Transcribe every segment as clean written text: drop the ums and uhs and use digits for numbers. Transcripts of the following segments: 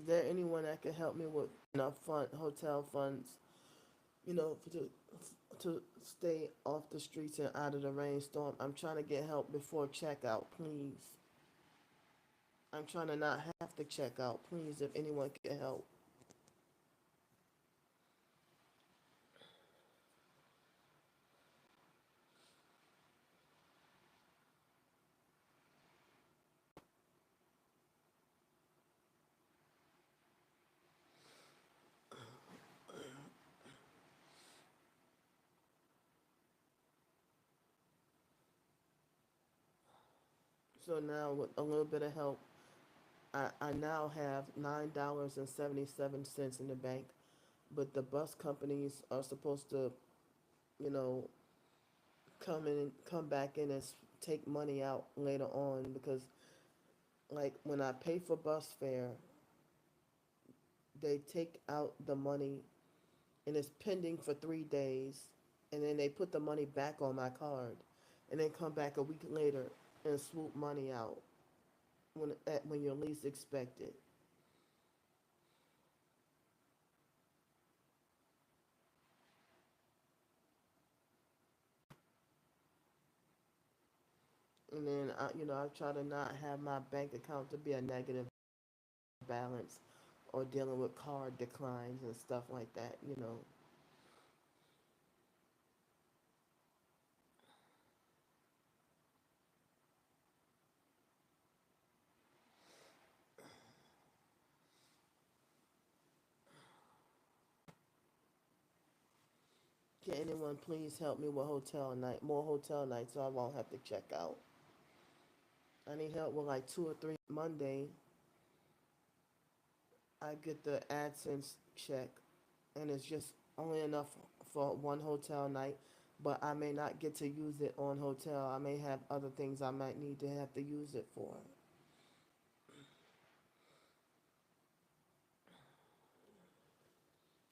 Is there anyone that can help me with enough hotel funds, to stay off the streets and out of the rainstorm? I'm trying to get help before checkout, please. I'm trying to not have to check out, please, if anyone can help. So now, with a little bit of help, I now have $9.77 in the bank, but the bus companies are supposed to, you know, come back in and take money out later on because, like, when I pay for bus fare, they take out the money and it's pending for 3 days, and then they put the money back on my card, and then come back a week later and swoop money out when you're least expected. And then I try to not have my bank account to be a negative balance or dealing with card declines and stuff like that. Can anyone please help me with more hotel nights so I won't have to check out? I need help with like 2 or 3 Monday. I get the AdSense check, and it's just only enough for one hotel night, but I may not get to use it on hotel. I may have other things I might need to have to use it for.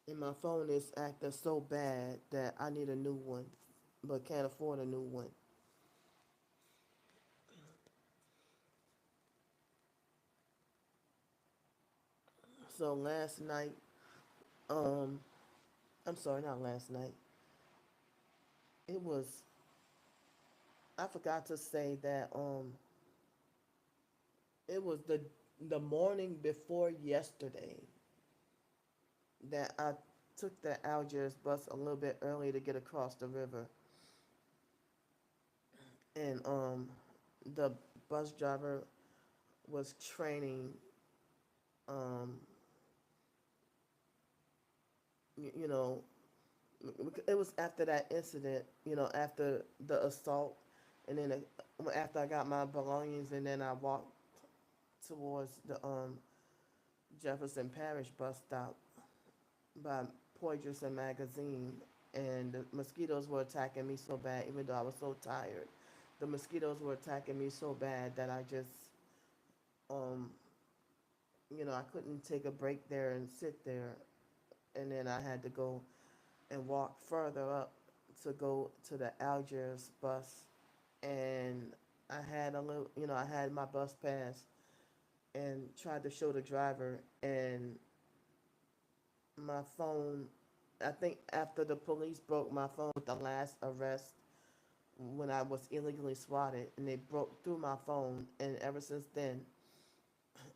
And my phone is acting so bad that I need a new one, but can't afford a new one. So last night, um, I'm sorry, not last night. It was, I forgot to say that it was the morning before yesterday that I took the Algiers bus a little bit early to get across the river, and the bus driver was training, um, you know, it was after that incident, after the assault, and then after I got my belongings, and then I walked towards the Jefferson Parish bus stop by Poydras and Magazine, and the mosquitoes were attacking me so bad, even though I was so tired. The mosquitoes were attacking me so bad that I just, um, I couldn't take a break there and sit there, and then I had to go and walk further up to go to the Algiers bus, and I had my bus pass and tried to show the driver, and my phone, I think after the police broke my phone with the last arrest when I was illegally swatted, and they broke through my phone, and ever since then,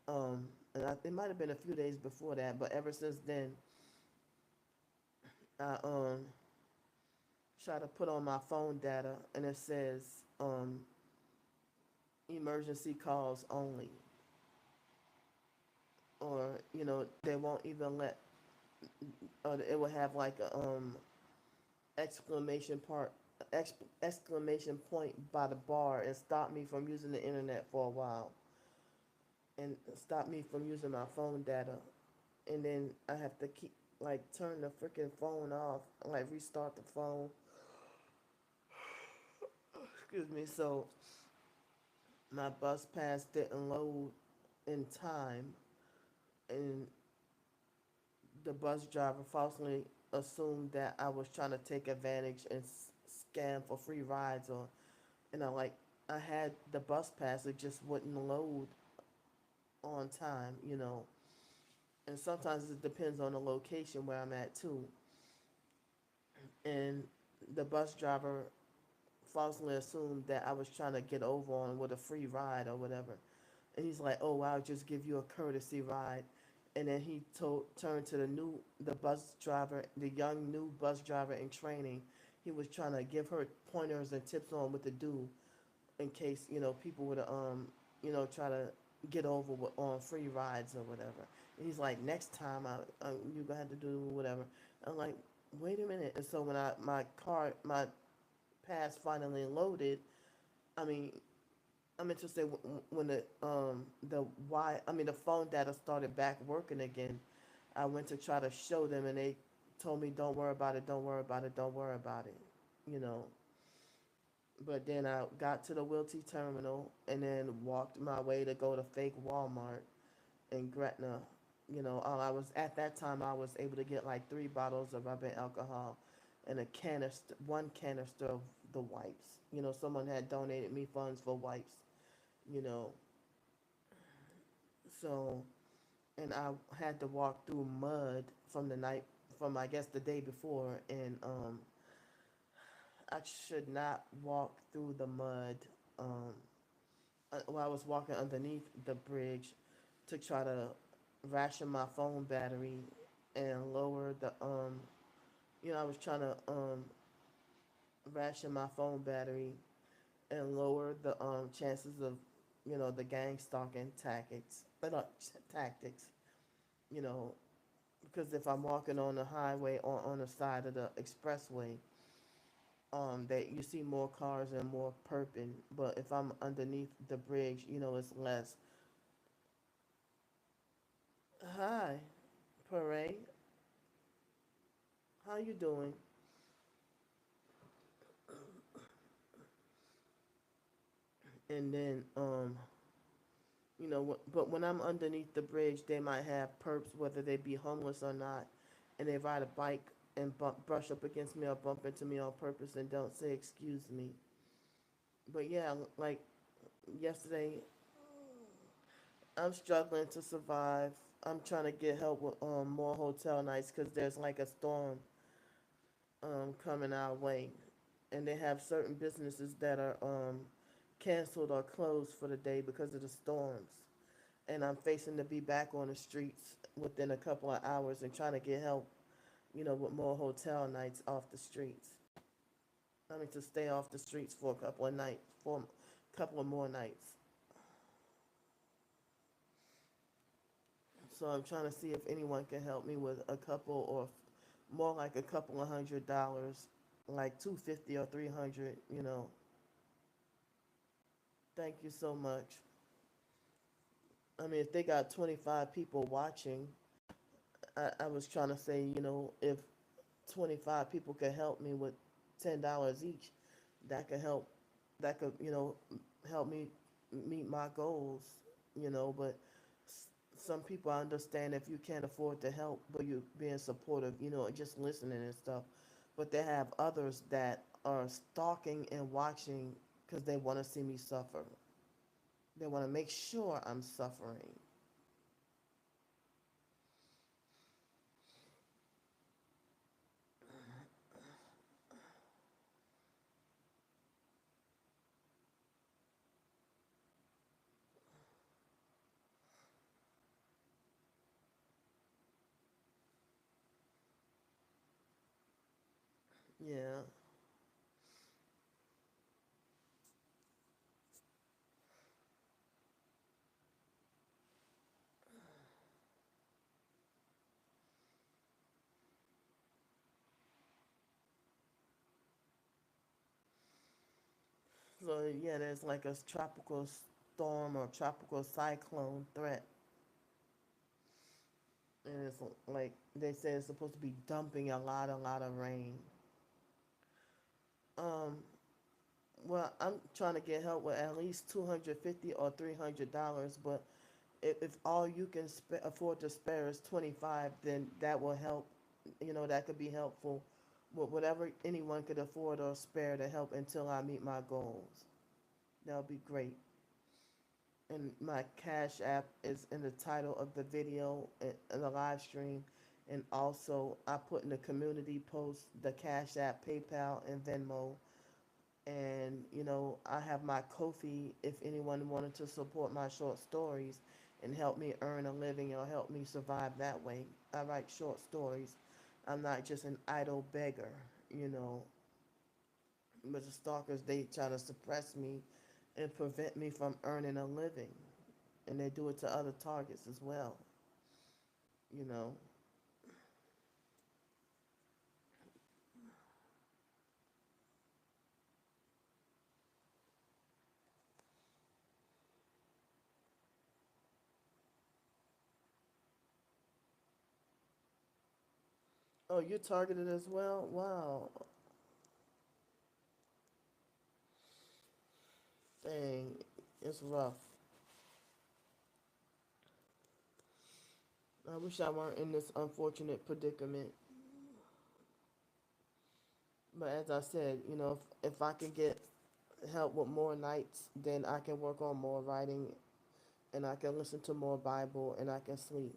it might have been a few days before that, but ever since then, I try to put on my phone data, and it says emergency calls only, or they won't even let, or it will have like a exclamation part exclamation point by the bar and stop me from using the internet for a while, and stop me from using my phone data, and then I have to keep like turn the freaking phone off, like restart the phone. Excuse me. So my bus pass didn't load in time, and the bus driver falsely assumed that I was trying to take advantage and scam for free rides, or I had the bus pass, it just wouldn't load on time. and sometimes it depends on the location where I'm at too. And the bus driver falsely assumed that I was trying to get over on with a free ride or whatever. And he's like, "Oh, I'll just give you a courtesy ride." And then he turned to the bus driver, the young new bus driver in training. He was trying to give her pointers and tips on what to do in case people would try to get over on free rides or whatever. And he's like, "Next time you gonna have to do whatever." I'm like, "Wait a minute." And so when my pass finally loaded, I mean, I'm interested when the phone data started back working again. I went to try to show them, and they told me, "Don't worry about it. Don't worry about it. Don't worry about it." You know. But then I got to the Wilty terminal and then walked my way to go to fake Walmart in Gretna. I was at that time I was able to get like 3 bottles of rubbing alcohol and one canister of the wipes. Someone had donated me funds for wipes. You know, so and I had to walk through mud from I guess the day before, and I should not walk through the mud. Um, while I was walking underneath the bridge to try to ration my phone battery and lower the I was trying to ration my phone battery and lower the chances of the gang stalking tactics, you know because if I'm walking on the highway or on the side of the expressway, that you see more cars and more perping, but if I'm underneath the bridge, it's less. Hi, Parade. How you doing? And then, but when I'm underneath the bridge, they might have perps, whether they be homeless or not, and they ride a bike and brush up against me or bump into me on purpose and don't say excuse me. But yeah, like yesterday, I'm struggling to survive. I'm trying to get help with more hotel nights because there's like a storm coming our way, and they have certain businesses that are canceled or closed for the day because of the storms. And I'm facing to be back on the streets within a couple of hours and trying to get help, with more hotel nights off the streets. I mean, to stay off the streets for a couple of nights, for a couple of more nights. So I'm trying to see if anyone can help me with a couple or more like a couple of $100, like 250 or 300. Thank you so much. I mean, if they got 25 people watching, I was trying to say, if 25 people could help me with $10 each, that could help. That could, help me meet my goals. But some people I understand if you can't afford to help, but you're being supportive, just listening and stuff. But they have others that are stalking and watching because they want to see me suffer. They want to make sure I'm suffering. Yeah. So yeah, there's like a tropical storm or tropical cyclone threat, and it's like they say it's supposed to be dumping a lot of rain. Um, well, I'm trying to get help with at least 250 or $300, but if all you can afford to spare is 25, then that will help. That could be helpful with whatever anyone could afford or spare to help until I meet my goals. That would be great. and my Cash App is in the title of the video and the live stream. And also, I put in the community post the Cash App, PayPal, and Venmo. And I have my Kofi if anyone wanted to support my short stories and help me earn a living or help me survive that way. I write short stories. I'm not just an idle beggar, you know. But the stalkers, they try to suppress me and prevent me from earning a living. And they do it to other targets as well, you know. Oh, you're targeted as well? Wow. Dang, it's rough. I wish I weren't in this unfortunate predicament. But as I said, if I can get help with more nights, then I can work on more writing and I can listen to more Bible and I can sleep.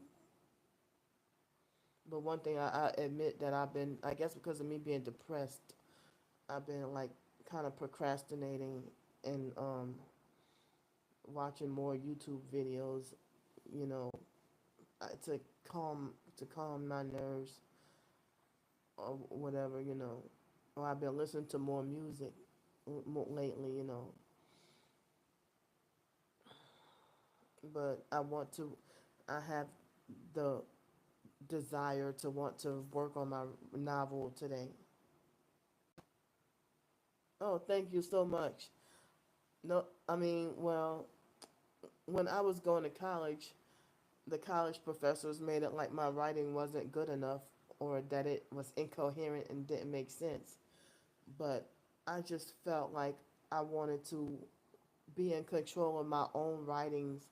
But one thing I admit that I guess because of me being depressed, I've been like kind of procrastinating and watching more YouTube videos, you know, to calm my nerves or whatever, Or I've been listening to more music lately, But I have the desire to want to work on my novel today. Oh, thank you so much. No, I mean, well, when I was going to college, the college professors made it like my writing wasn't good enough or that it was incoherent and didn't make sense. But I just felt like I wanted to be in control of my own writings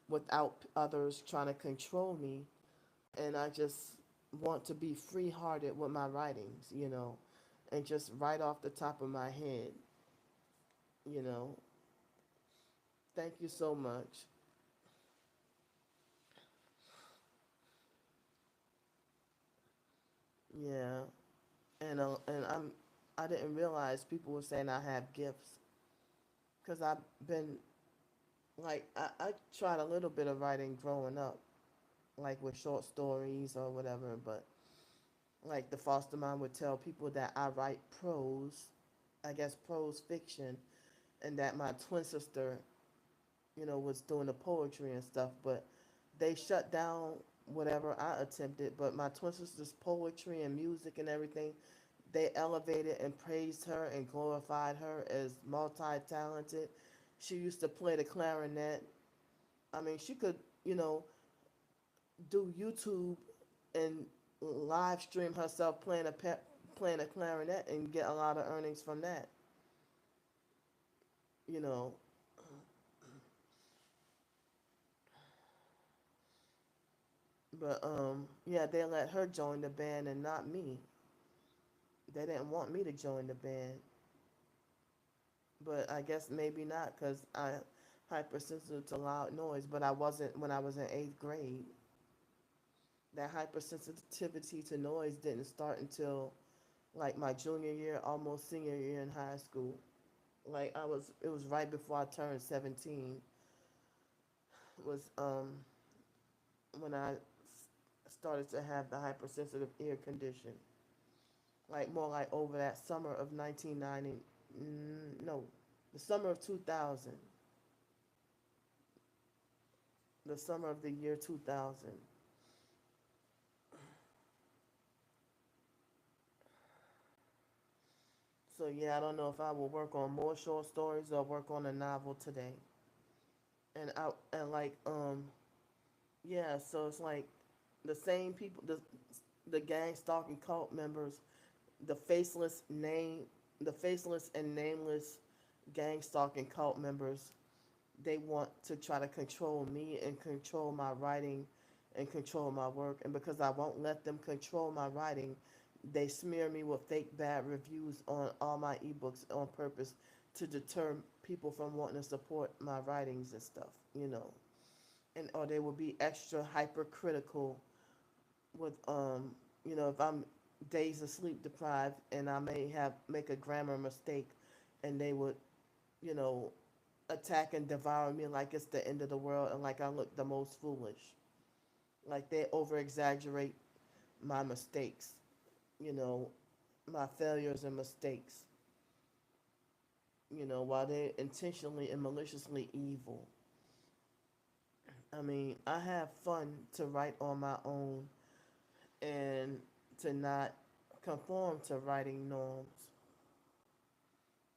without others trying to control me. And I just want to be free hearted with my writings, and just write off the top of my head, you know. Thank you so much. Yeah. And I didn't realize people were saying I have gifts because I've been like I tried a little bit of writing growing up, like with short stories or whatever, but like the foster mom would tell people that I write prose, I guess prose fiction, and that my twin sister, was doing the poetry and stuff, but they shut down whatever I attempted. But my twin sister's poetry and music and everything, they elevated and praised her and glorified her as multi talented. She used to play the clarinet. I mean, she could, you know, do YouTube and live stream herself playing a clarinet and get a lot of earnings from that. You know, but yeah, they let her join the band and not me. They didn't want me to join the band, but I guess maybe not because I hypersensitive to loud noise. But I wasn't when I was in eighth grade. That hypersensitivity to noise didn't start until like my junior year, almost senior year in high school. It was right before I turned 17. Was when I started to have the hypersensitive ear condition. Like more like over that summer of 1990. No, the summer of 2000. The summer of the year 2000. So yeah, I don't know if I will work on more short stories or work on a novel today. And like yeah, so it's like the same people, the gang stalking cult members, the faceless name, the faceless and nameless gang stalking cult members. They want to try to control me and control my writing and control my work. And because I won't let them control my writing, they smear me with fake bad reviews on all my ebooks on purpose to deter people from wanting to support my writings and stuff, and or they will be extra hypercritical with if I'm days of sleep deprived and I may have make a grammar mistake, and they would you know attack and devour me like it's the end of the world and like I look the most foolish. Like they over exaggerate my mistakes, you know, my failures and mistakes, while they're intentionally and maliciously evil. I mean, I have fun to write on my own and to not conform to writing norms,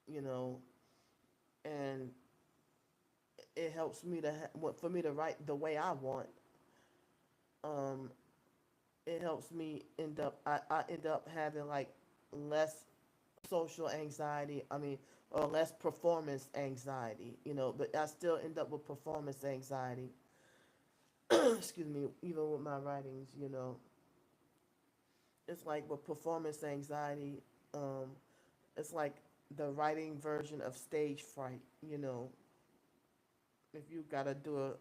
you know, and it helps me to for me to write the way I want. Um, it helps me I end up having like less social anxiety. I mean, or less performance anxiety, but I still end up with performance anxiety. Excuse me, even with my writings, it's like with performance anxiety, um, it's like the writing version of stage fright, if you gotta do a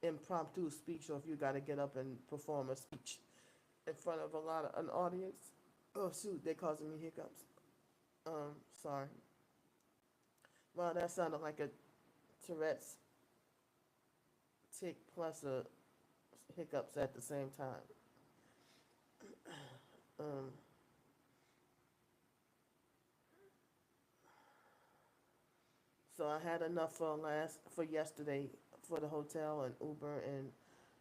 impromptu speech or if you gotta get up and perform a speech in front of a lot of an audience. Oh shoot, they're causing me hiccups. Sorry. Well, that sounded like a Tourette's tick plus a hiccups at the same time. Um, so I had enough for yesterday for the hotel and Uber and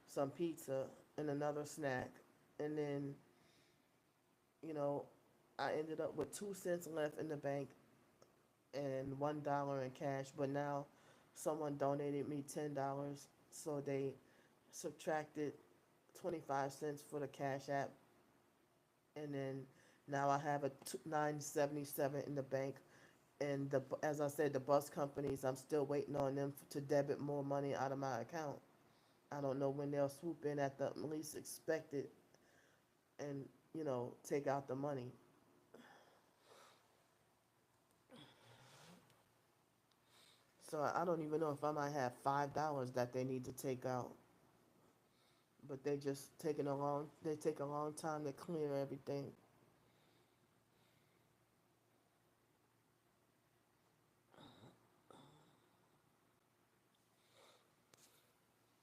some pizza and another snack, and then you know I ended up with 2 cents left in the bank and $1 in cash. But now someone donated me $10, so they subtracted 25 cents for the Cash App, and then now I have a 977 in the bank. And as I said, the bus companies, I'm still waiting on them to debit more money out of my account. I don't know when they'll swoop in at the least expected and take out the money. So I don't even know if I might have $5 that they need to take out, but they take a long time to clear everything.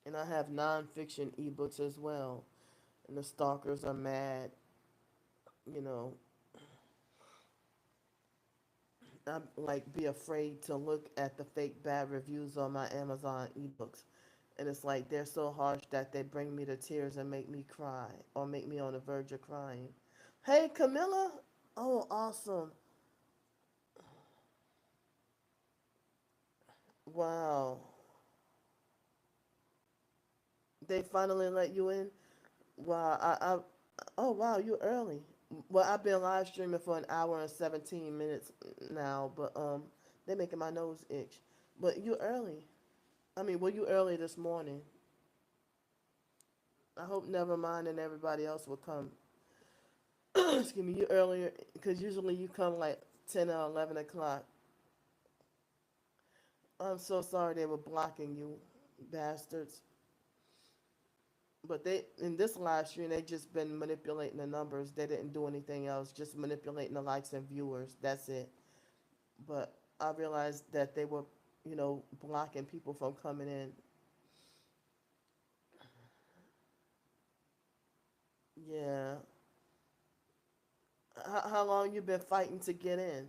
And I have nonfiction ebooks as well. And the stalkers are mad. You know, I like be afraid to look at the fake bad reviews on my Amazon ebooks. And it's like they're so harsh that they bring me to tears and make me cry or make me on the verge of crying. Hey, Camilla. Oh, awesome. Wow. They finally let you in? Wow. Oh, wow, you early. Well, I've been live streaming for an hour and 17 minutes now, but they're making my nose itch. But you early. I mean, were you early this morning? I hope never mind and everybody else will come. Excuse me, you earlier because usually you come like 10 or 11 o'clock. I'm so sorry they were blocking you, bastards. But they in this live stream they just been manipulating the numbers. They didn't do anything else, just manipulating the likes and viewers. That's it. But I realized that they were, blocking people from coming in. Yeah. How long you been fighting to get in?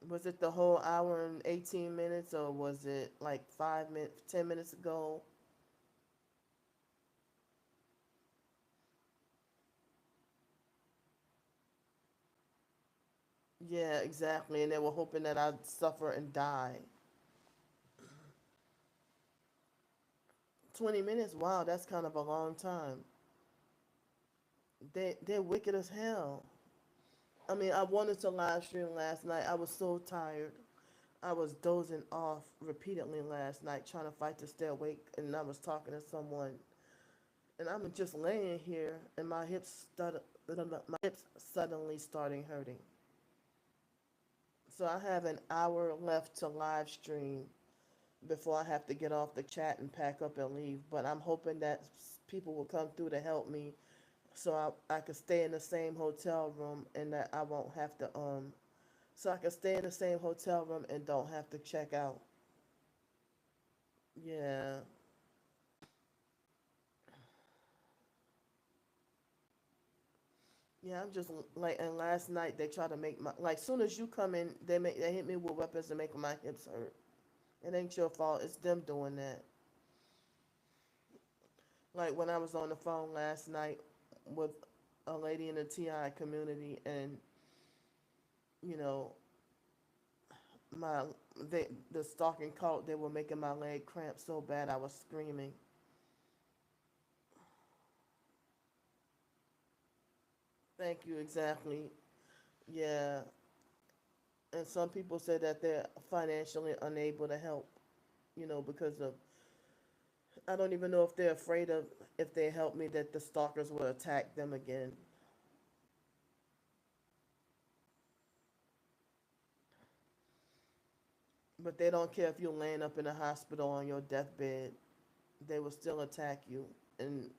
Was it the whole hour and 18 minutes, or was it like 5 minutes, 10 minutes ago? Yeah, exactly. And they were hoping that I'd suffer and die. 20 minutes? Wow, that's kind of a long time. They're wicked as hell. I mean, I wanted to live stream last night. I was so tired. I was dozing off repeatedly last night, trying to fight to stay awake, and I was talking to someone, and I'm just laying here, and my hips suddenly starting hurting. So I have an hour left to live stream before I have to get off the chat and pack up and leave. But I'm hoping that people will come through to help me so I could stay in the same hotel room and that I won't have to, so I can stay in the same hotel room and don't have to check out. Yeah. Yeah, I'm just like, and last night they try to make my, like, soon as you come in, they hit me with weapons and make my hips hurt. It ain't your fault. It's them doing that. Like when I was on the phone last night with a lady in the TI community, and you know, my the stalking cult, they were making my leg cramp so bad I was screaming. Thank you, exactly. Yeah, and some people say that they're financially unable to help, because of, I don't even know if they're afraid of, if they help me, that the stalkers will attack them again. But they don't care if you're laying up in a hospital on your deathbed, they will still attack you. And,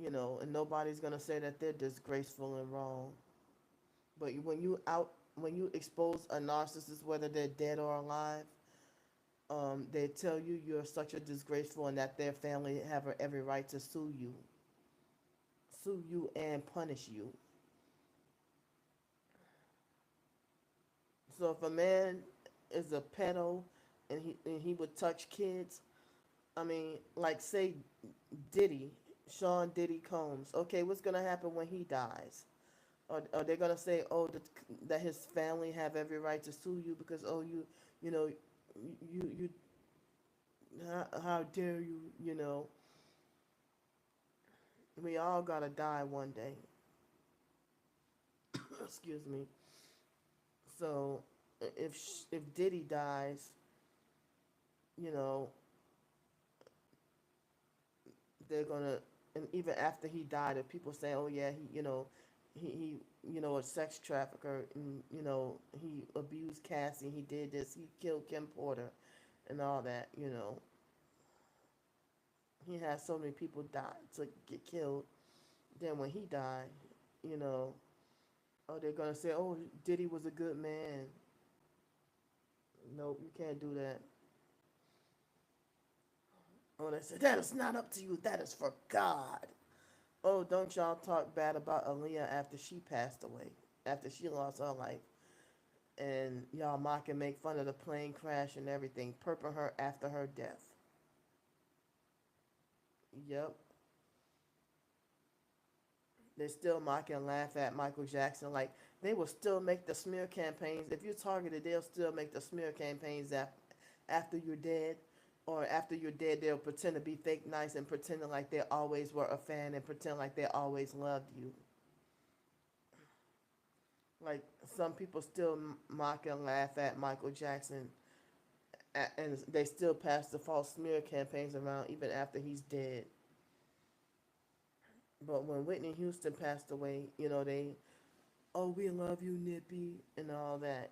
and nobody's going to say that they're disgraceful and wrong. But when you expose a narcissist, whether they're dead or alive, they tell you you're such a disgraceful and that their family have every right to sue you and punish you. So if a man is a pedo and he would touch kids, I mean, like say Diddy, Sean Diddy Combs. Okay, what's gonna happen when he dies? Are they gonna say, oh, that his family have every right to sue you because, oh, you know, you how dare you? We all gotta die one day. Excuse me. So if Diddy dies, you know, they're gonna, and even after he died, if people say, oh yeah, he a sex trafficker, and he abused Cassie, he did this, he killed Kim Porter, and all that, he had so many people die to get killed. Then when he died, you know, oh, they're gonna say, oh, Diddy was a good man. Nope, you can't do that. Oh, they said that is not up to you. That is for God. Oh, don't y'all talk bad about Aaliyah after she passed away, after she lost her life, and y'all mock and make fun of the plane crash and everything, purping her after her death. Yep, they still mock and laugh at Michael Jackson. Like they will still make the smear campaigns. If you're targeted, they'll still make the smear campaigns after you're dead. Or after you're dead, they'll pretend to be fake nice and pretending like they always were a fan and pretend like they always loved you. Like some people still mock and laugh at Michael Jackson, and they still pass the false smear campaigns around even after he's dead. But when Whitney Houston passed away, oh, we love you, Nippy, and all that.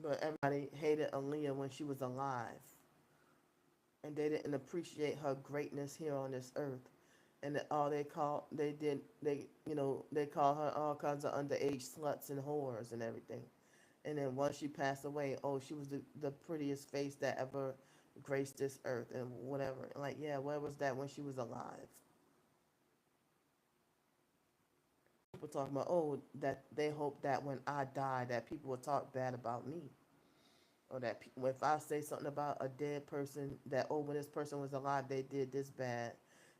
But everybody hated Aaliyah when she was alive, and they didn't appreciate her greatness here on this earth. And all they did, they call her all kinds of underage sluts and whores and everything. And then once she passed away, oh, she was the prettiest face that ever graced this earth and whatever. Like, yeah, where was that when she was alive? People talking about, oh, that they hope that when I die, that people will talk bad about me. Or that if I say something about a dead person, that, oh, when this person was alive, they did this bad.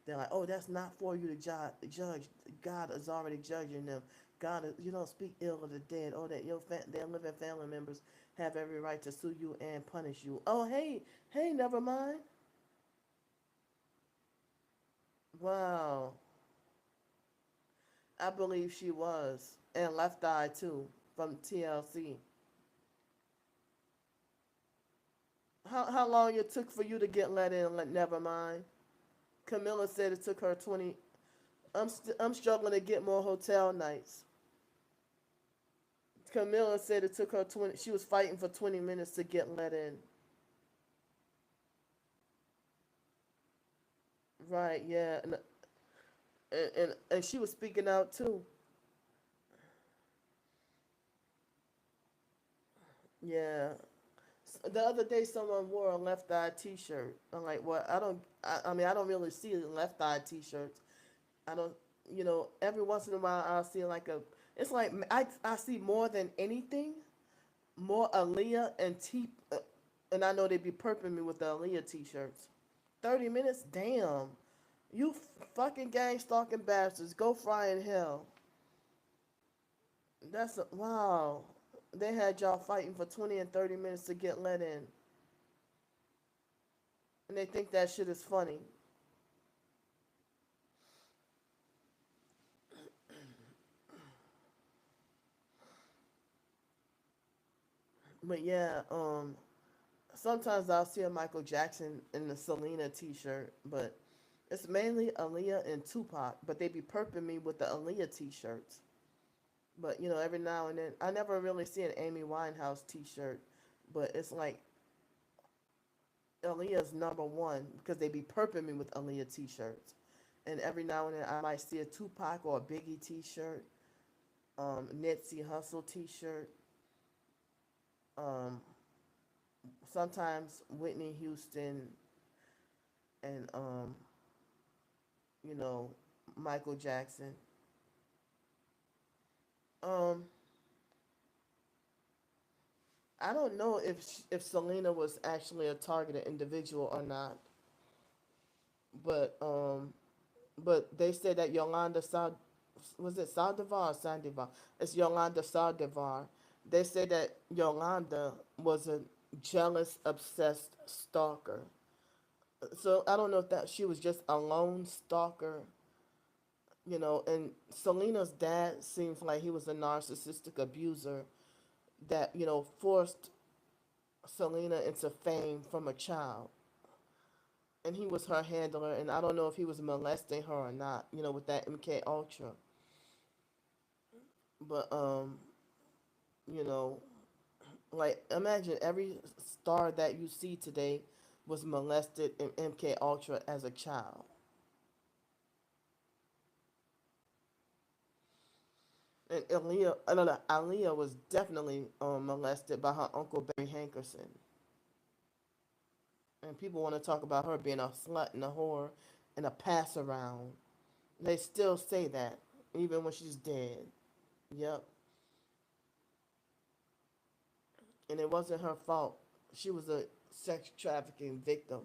They're like, oh, that's not for you to judge. God is already judging them. God, you don't speak ill of the dead. Oh, that their living family members have every right to sue you and punish you. Oh, hey, never mind. Wow, I believe she was, and Left Eye too, from TLC. How long it took for you to get let in? Like, never mind. Camilla said it took her 20. I'm struggling to get more hotel nights. Camilla said it took her 20. She was fighting for 20 minutes to get let in. Right, yeah. And she was speaking out too. Yeah. The other day someone wore a left eye t-shirt. I'm like, well, I mean, I don't really see left eye t-shirts. I don't, every once in a while I'll see like it's like I see more than anything, more Aaliyah and I know they be perping me with the Aaliyah t-shirts. 30 minutes? Damn. You fucking gang stalking bastards. Go fry in hell. Wow. They had y'all fighting for 20 and 30 minutes to get let in. And they think that shit is funny. But yeah, sometimes I'll see a Michael Jackson in the Selena t-shirt, but it's mainly Aaliyah and Tupac, but they be perping me with the Aaliyah t-shirts. But every now and then, I never really see an Amy Winehouse t-shirt, but it's like Aaliyah's number one because they be perping me with Aaliyah t-shirts. And every now and then, I might see a Tupac or a Biggie t-shirt, Nipsey Hussle t-shirt, um, sometimes Whitney Houston and you know, Michael Jackson. Um, I don't know if Selena was actually a targeted individual or not, but they said that Yolanda Sa was it Saldivar or Sandivar? It's Yolanda Saldivar. They said that Yolanda was a jealous, obsessed stalker. So I don't know if that she was just a lone stalker, and Selena's dad seems like he was a narcissistic abuser that, forced Selena into fame from a child. And he was her handler, and I don't know if he was molesting her or not, with that MK Ultra. But you know, like imagine every star that you see today was molested in MK Ultra as a child. And Aaliyah was definitely molested by her uncle Barry Hankerson. And people want to talk about her being a slut and a whore and a pass around. They still say that, even when she's dead. Yep. And it wasn't her fault. She was a sex trafficking victim.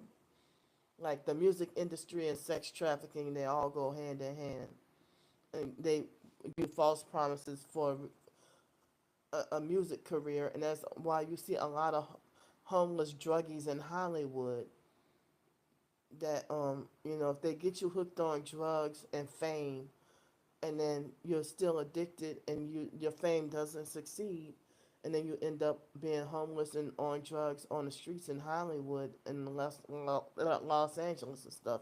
Like the music industry and sex trafficking, they all go hand in hand. And they give false promises for a music career. And that's why you see a lot of homeless druggies in Hollywood that if they get you hooked on drugs and fame and then you're still addicted and your fame doesn't succeed and then you end up being homeless and on drugs on the streets in Hollywood and Los Angeles and stuff,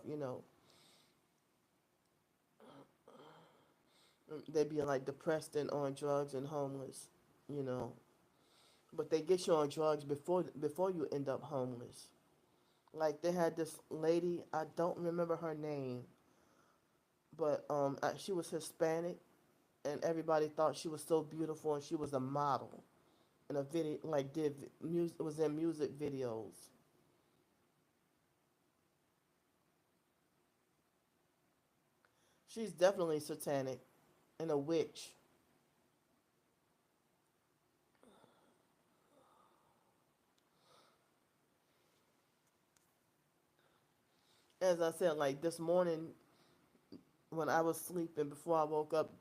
they be like depressed and on drugs and homeless, you know, but they get you on drugs before you end up homeless. Like they had this lady, I don't remember her name, but she was Hispanic, and everybody thought she was so beautiful, and she was a model in a video, like did music, was in music videos. She's definitely satanic and a witch. As I said, like this morning when I was sleeping, before I woke up,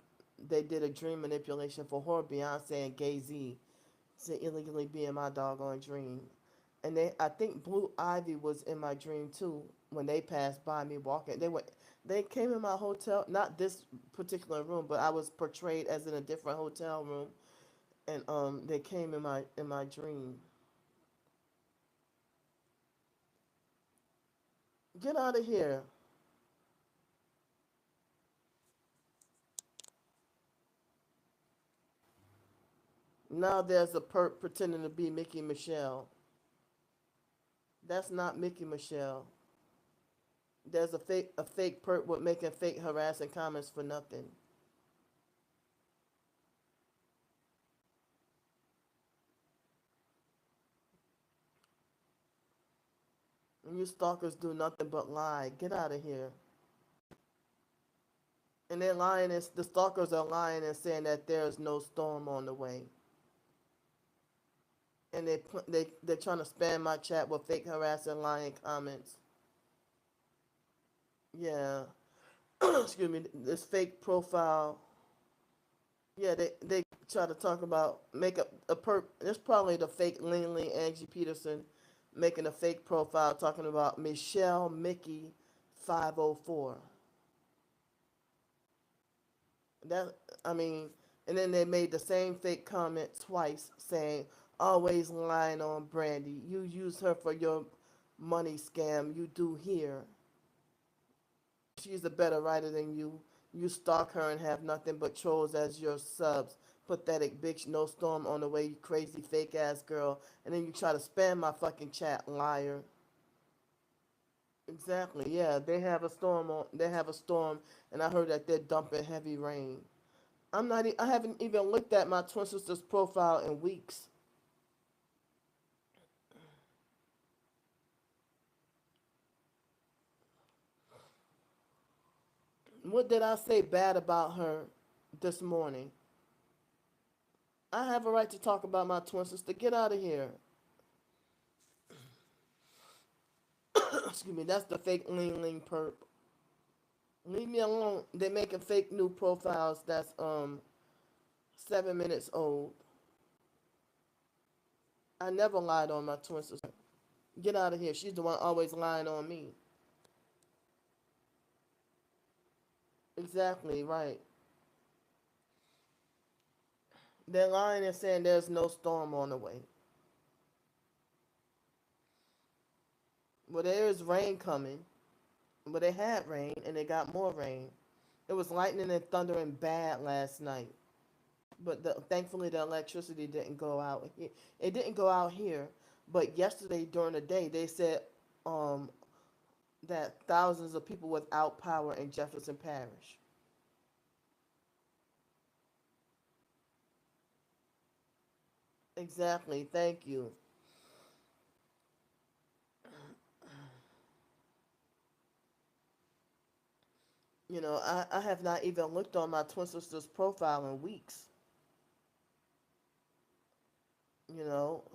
they did a dream manipulation for her, Beyonce and Gay Z to illegally be in my doggone dream. And I think Blue Ivy was in my dream too when they passed by me walking. They came in my hotel, not this particular room, but I was portrayed as in a different hotel room, and they came in my dream. Get out of here. Now there's a perp pretending to be Mickey Michelle. That's not Mickey Michelle. There's a fake perp with making fake harassing comments for nothing. And you stalkers do nothing but lie. Get out of here. And they're lying, and the stalkers are lying and saying that there's no storm on the way. And they're trying to spam my chat with fake harassing lying comments. Yeah. Excuse me. This fake profile. Yeah, they try to talk about make a perp. It's probably the fake Ling Ling Angie Peterson making a fake profile talking about Michelle Mickey 504. That I mean, and then they made the same fake comment twice saying, "Always lying on Brandy. You use her for your money scam. You do here. She's a better writer than you. You stalk her and have nothing but trolls as your subs. Pathetic bitch. No storm on the way. You crazy fake ass girl. And then you try to spam my fucking chat, liar." Exactly. Yeah, they have a storm on. They have a storm, and I heard that they're dumping heavy rain. I'm not. I haven't even looked at my twin sister's profile in weeks. What did I say bad about her this morning? I have a right to talk about my twin sister. Get out of here. Excuse me. That's the fake Ling Ling perp. Leave me alone. They're making fake new profiles that's 7 minutes old. I never lied on my twin sister. Get out of here. She's the one always lying on me. Exactly right. They're lying and saying there's no storm on the way. Well, there is rain coming. But they had rain and they got more rain. It was lightning and thunder and bad last night. But thankfully the electricity didn't go out. It didn't go out here. But yesterday during the day they said um, that thousands of people without power in Jefferson Parish. Exactly. Thank you. I have not even looked on my twin sister's profile in weeks.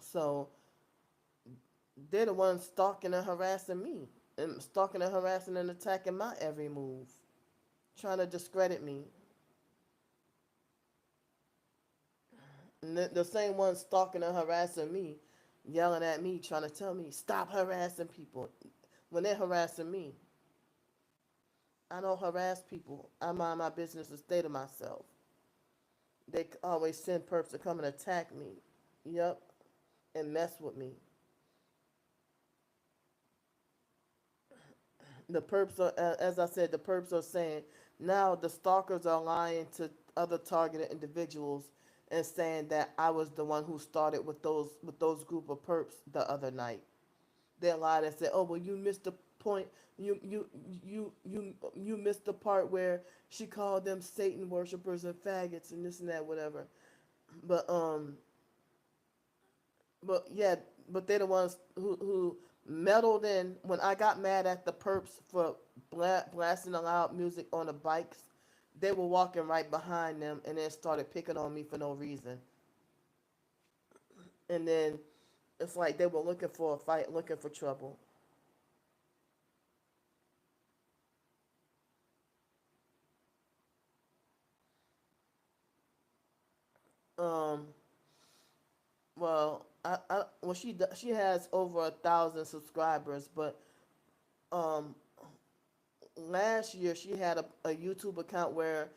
So they're the ones stalking and harassing me, and stalking and harassing and attacking my every move, trying to discredit me. And the same ones stalking and harassing me, yelling at me, trying to tell me stop harassing people when they're harassing me. I don't harass people. I mind my business and stay to myself. They always send perps to come and attack me. Yep, and mess with me. The perps are, as I said, the perps are saying now the stalkers are lying to other targeted individuals and saying that I was the one who started with those group of perps the other night. They lied and said, "Oh well, you missed the point. You missed the part where she called them Satan worshippers and faggots and this and that, whatever." But but yeah, but they're the ones who meddled in when I got mad at the perps for blasting the loud music on the bikes. They were walking right behind them and then started picking on me for no reason. And then it's like they were looking for a fight, looking for trouble. Um, well, she has over 1,000 subscribers, but um, last year she had a YouTube account where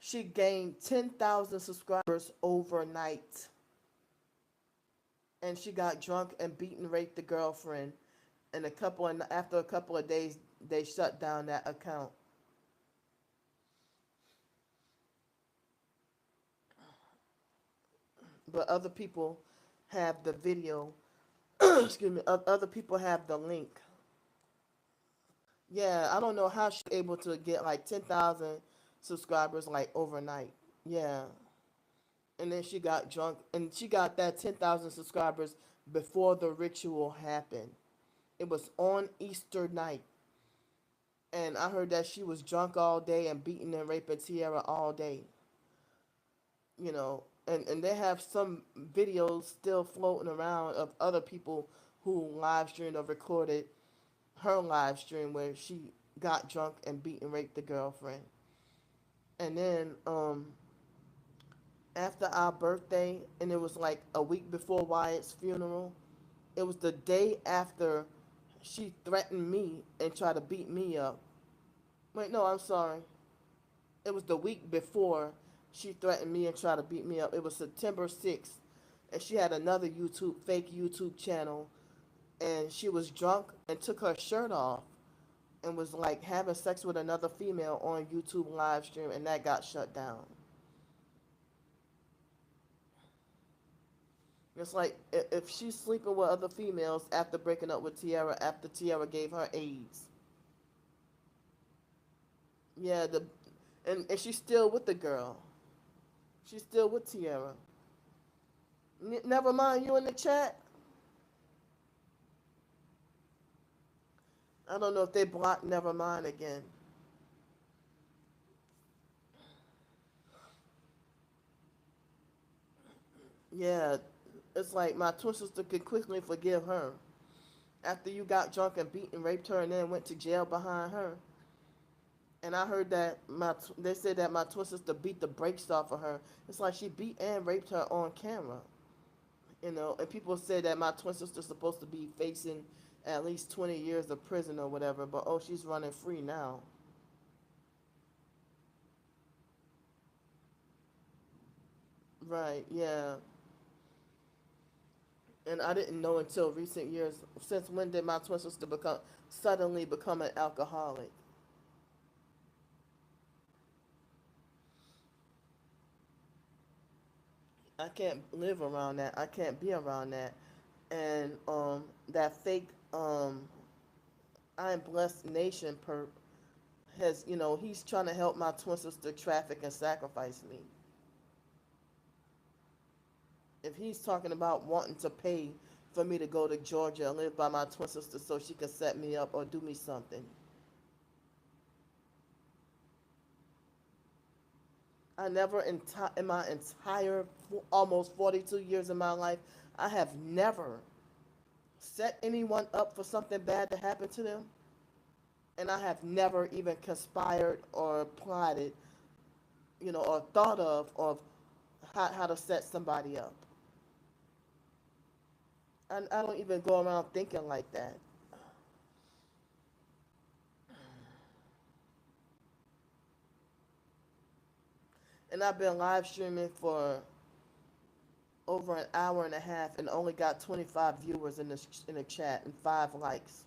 she gained 10,000 subscribers overnight, and she got drunk and beat and raped the girlfriend, And after a couple of days, they shut down that account. But other people have the video. Excuse me. Other people have the link. Yeah, I don't know how she's able to get like 10,000 subscribers like overnight. Yeah. And then she got drunk, and she got that 10,000 subscribers before the ritual happened. It was on Easter night. And I heard that she was drunk all day and beating and raping Tierra all day. And they have some videos still floating around of other people who live streamed or recorded her live stream where she got drunk and beat and raped the girlfriend. And then after our birthday, and it was like a week before Wyatt's funeral, it was the day after she threatened me and tried to beat me up. Wait, no, I'm sorry. It was the week before she threatened me and tried to beat me up. It was September 6th. And she had another fake YouTube channel. And she was drunk and took her shirt off and was like having sex with another female on YouTube live stream. And that got shut down. It's like if she's sleeping with other females after breaking up with Tierra, after Tierra gave her AIDS. Yeah, and she's still with the girl. She's still with Tierra. Never mind, you in the chat? I don't know if they blocked Never Mind again. Yeah, it's like my twin sister could quickly forgive her. After you got drunk and beat and raped her and then went to jail behind her. And I heard that they said that my twin sister beat the brakes off of her. It's like she beat and raped her on camera. And people said that my twin sister's supposed to be facing at least 20 years of prison or whatever, but oh, she's running free now. Right, yeah. And I didn't know until recent years. Since when did my twin sister suddenly become an alcoholic? I can't live around that. I can't be around that. And that fake I am blessed nation has, he's trying to help my twin sister traffic and sacrifice me. If he's talking about wanting to pay for me to go to Georgia and live by my twin sister so she can set me up or do me something. I never, in my entire almost 42 years of my life, I have never set anyone up for something bad to happen to them. And I have never even conspired or plotted, or thought of how to set somebody up. I don't even go around thinking like that. And I've been live streaming for over an hour and a half and only got 25 viewers in the chat and 5 likes.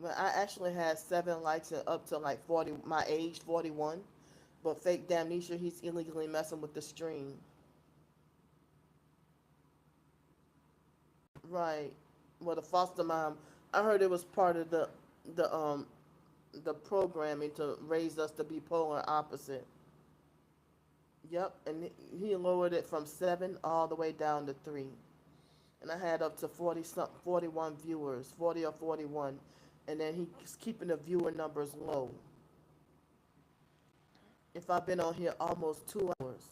But I actually had 7 likes and up to like 40, my age 41. But fake Damnesia, he's illegally messing with the stream. Right. Well, the foster mom, I heard it was part of the um the programming to raise us to be polar opposite. Yep, and he lowered it from 7 all the way down to 3. And I had up to 41 viewers, 40 or 41, and then he's keeping the viewer numbers low. If I've been on here almost 2 hours.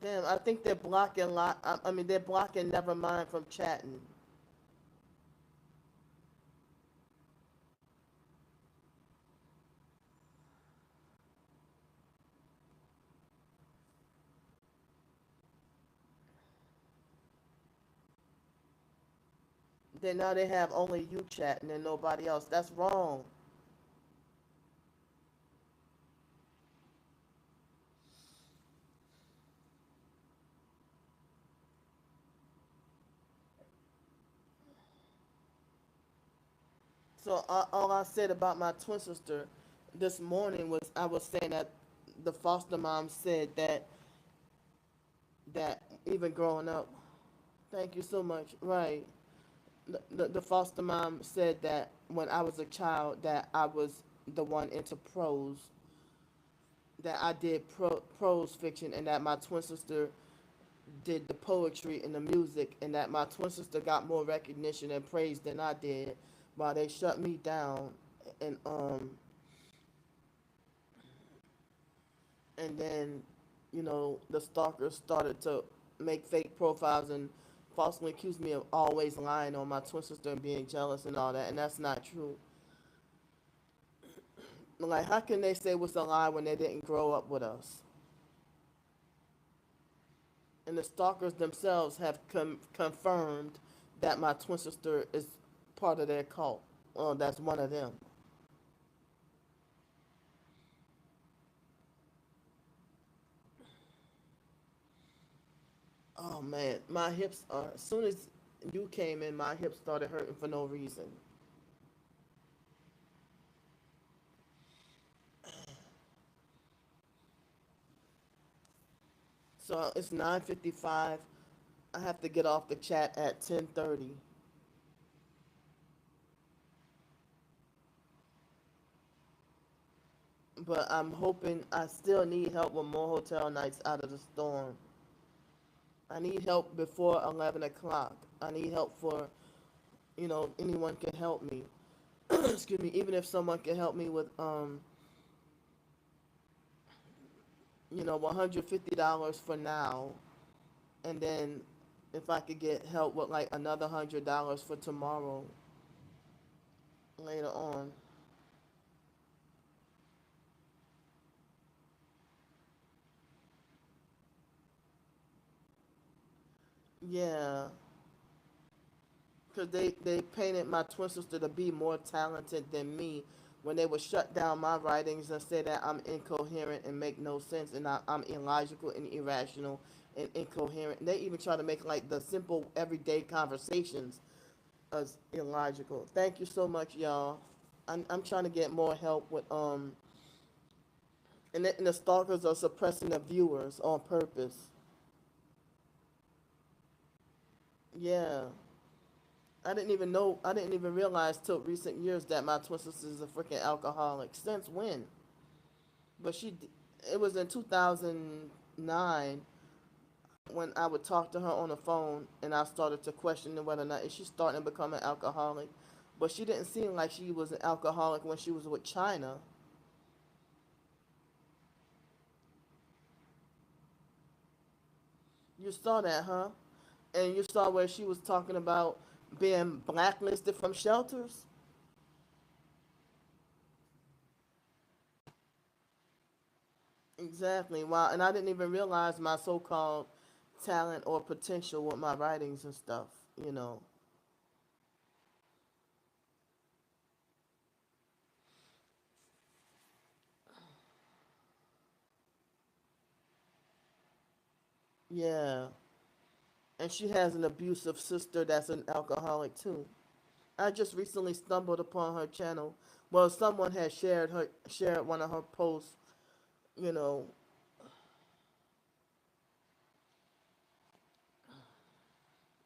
Damn, I think they're blocking they're blocking Nevermind from chatting. Then now they have only you chatting and nobody else. That's wrong. So all I said about my twin sister this morning was I was saying that the foster mom said that even growing up, thank you so much. Right, the foster mom said that when I was a child that I was the one into prose, that I did prose fiction, and that my twin sister did the poetry and the music, and that my twin sister got more recognition and praise than I did, while they shut me down, and and then, the stalkers started to make fake profiles and falsely accuse me of always lying on my twin sister and being jealous and all that, and that's not true. Like, how can they say it was a lie when they didn't grow up with us? And the stalkers themselves have confirmed that my twin sister is part of their cult. Well, that's one of them. Oh man, my hips are. As soon as you came in, my hips started hurting for no reason. So it's 9:55. I have to get off the chat at 10:30. But I'm hoping I still need help with more hotel nights out of the storm. I need help before 11 o'clock. I need help for, anyone can help me. Excuse me, even if someone can help me with, $150 for now. And then if I could get help with like another $100 for tomorrow later on. Yeah, because they painted my twin sister to be more talented than me when they would shut down my writings and say that I'm incoherent and make no sense and I'm illogical and irrational and incoherent. They even try to make like the simple everyday conversations as illogical. Thank you so much, y'all. I'm trying to get more help with and the stalkers are suppressing the viewers on purpose. Yeah. I didn't even realize till recent years that my twin sister is a freaking alcoholic. Since when? But it was in 2009 when I would talk to her on the phone and I started to question whether or not is she starting to become an alcoholic. But she didn't seem like she was an alcoholic when she was with China. You saw that, huh? And you saw where she was talking about being blacklisted from shelters? Exactly. Wow. And I didn't even realize my so-called talent or potential with my writings and stuff, you know. Yeah. And she has an abusive sister that's an alcoholic too. I just recently stumbled upon her channel. Well, someone had shared one of her posts, you know,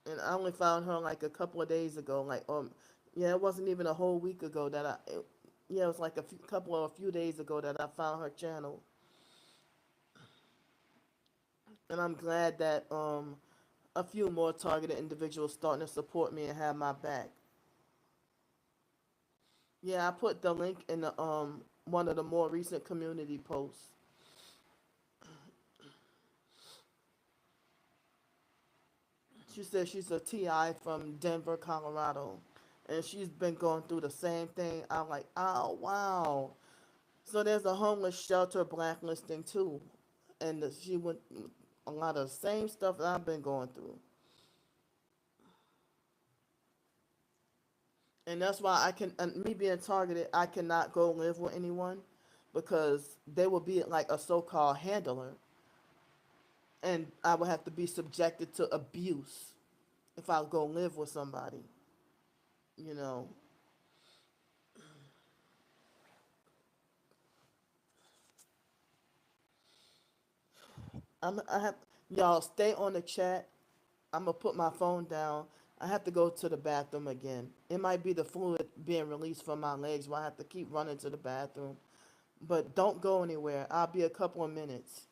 and I only found her like a couple of days ago. Like, yeah, it wasn't even a whole week ago yeah, it was like a few days ago that I found her channel, and I'm glad that a few more targeted individuals starting to support me and have my back. Yeah, I put the link in the one of the more recent community posts. She said she's a TI from Denver, Colorado, and she's been going through the same thing. I'm like, oh wow. So there's a homeless shelter blacklisting too, and she went a lot of the same stuff that I've been going through, and that's why and me being targeted, I cannot go live with anyone because they will be like a so-called handler, and I would have to be subjected to abuse if I go live with somebody, you know. I have y'all stay on the chat. I'm gonna put my phone down. I have to go to the bathroom again. It might be the fluid being released from my legs, where I have to keep running to the bathroom. But don't go anywhere. I'll be a couple of minutes.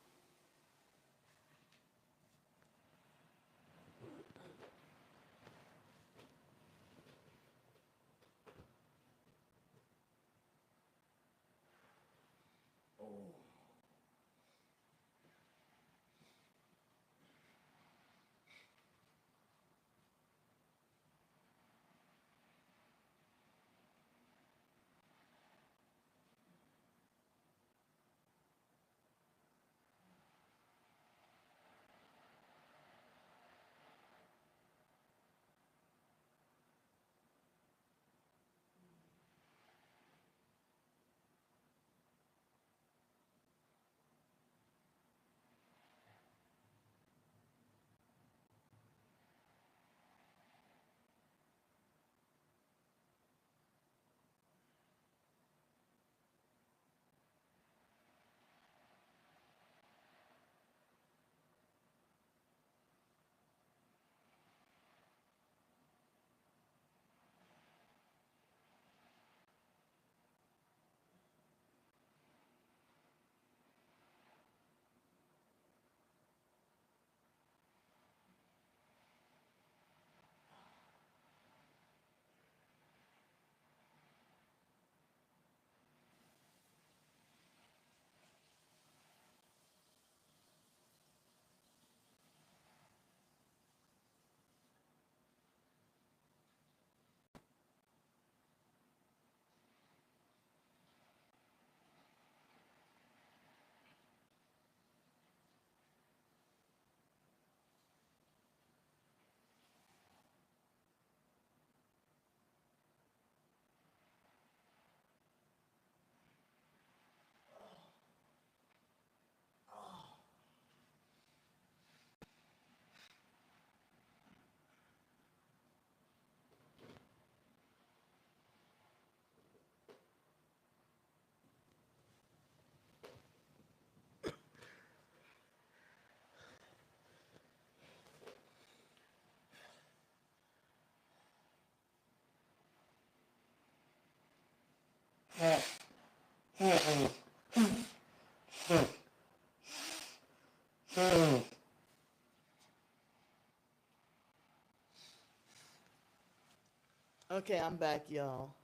Okay, I'm back, y'all.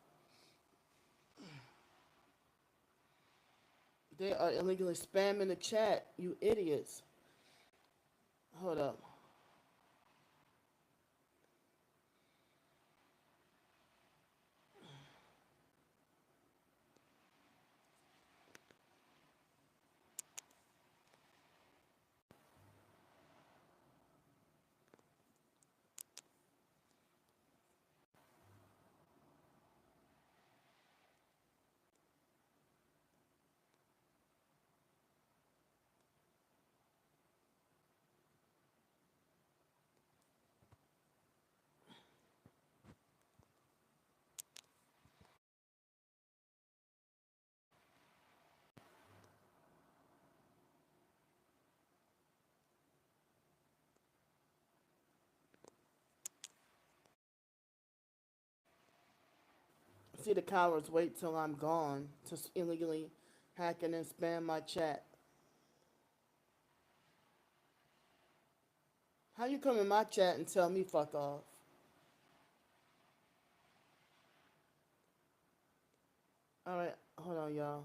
They are illegally spamming the chat, you idiots. Hold up. See, the cowards wait till I'm gone to illegally hack and then spam my chat. How you come in my chat and tell me fuck off? All right, hold on, y'all.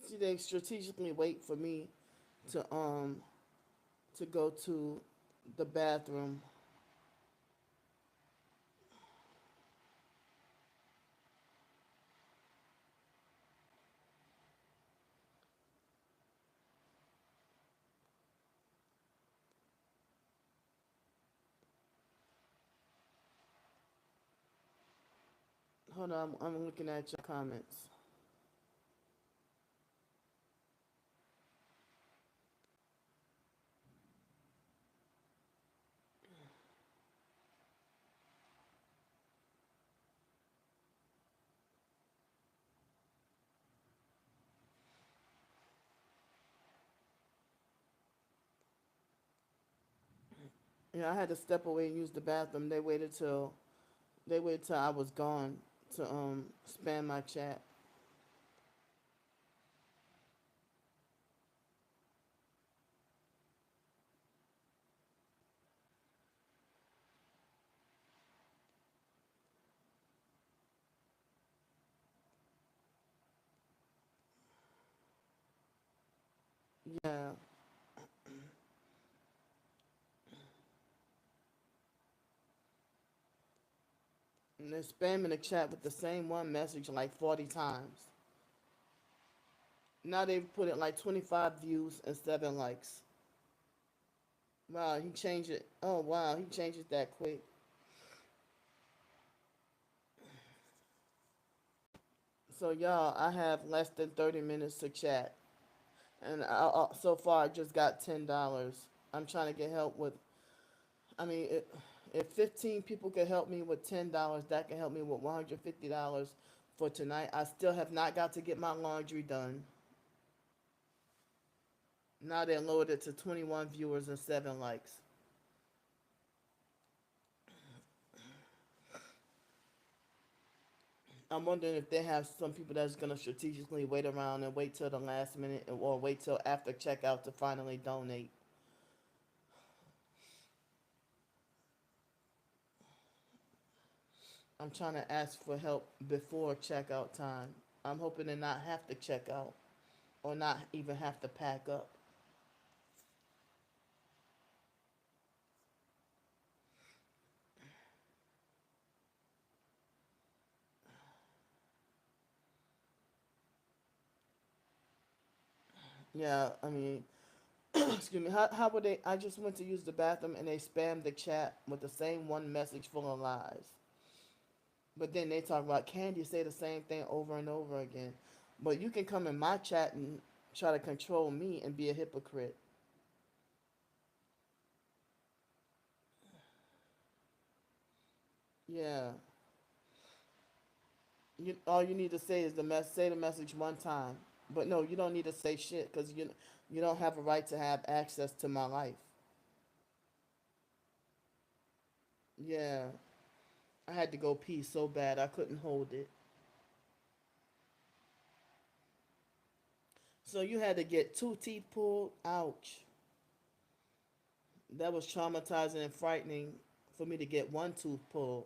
See, they strategically wait for me to um to go to the bathroom. Hold on, I'm looking at your comments. Yeah, I had to step away and use the bathroom. They waited till I was gone to spam my chat. Yeah, and they're spamming the chat with the same one message like 40 times. Now they've put it like 25 views and 7 likes. Wow, he changed it. Oh wow, he changed it that quick. So y'all, I have less than 30 minutes to chat, and so far I just got $10. I'm trying to get help with. I mean, if 15 people could help me with $10, that can help me with $150 for tonight. I still have not got to get my laundry done. Now they lowered it to 21 viewers and 7 likes. I'm wondering if they have some people that's gonna strategically wait around and wait till the last minute, or wait till after checkout to finally donate. I'm trying to ask for help before checkout time. I'm hoping to not have to check out or not even have to pack up. Yeah, I mean, excuse me. How would they? I just went to use the bathroom and they spammed the chat with the same one message full of lies. But then they talk about Candy say the same thing over and over again. But you can come in my chat and try to control me and be a hypocrite. Yeah. All you need to say is say the message one time. But no, you don't need to say shit because you don't have a right to have access to my life. Yeah. I had to go pee so bad I couldn't hold it. So you had to get 2 teeth pulled? Ouch. That was traumatizing and frightening for me to get one tooth pulled.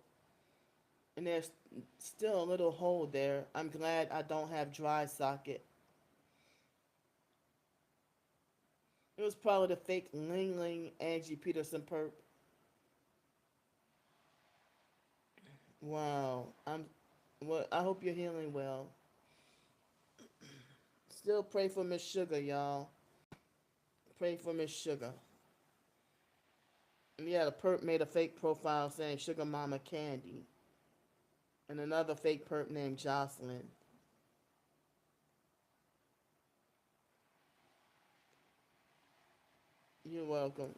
And there's still a little hole there. I'm glad I don't have dry socket. It was probably the fake Ling Ling Angie Peterson perp. Wow. Well, I hope you're healing well. Still pray for Miss Sugar, y'all. Pray for Miss Sugar. And yeah, the perp made a fake profile saying Sugar Mama Candy. And another fake perp named Jocelyn. You're welcome.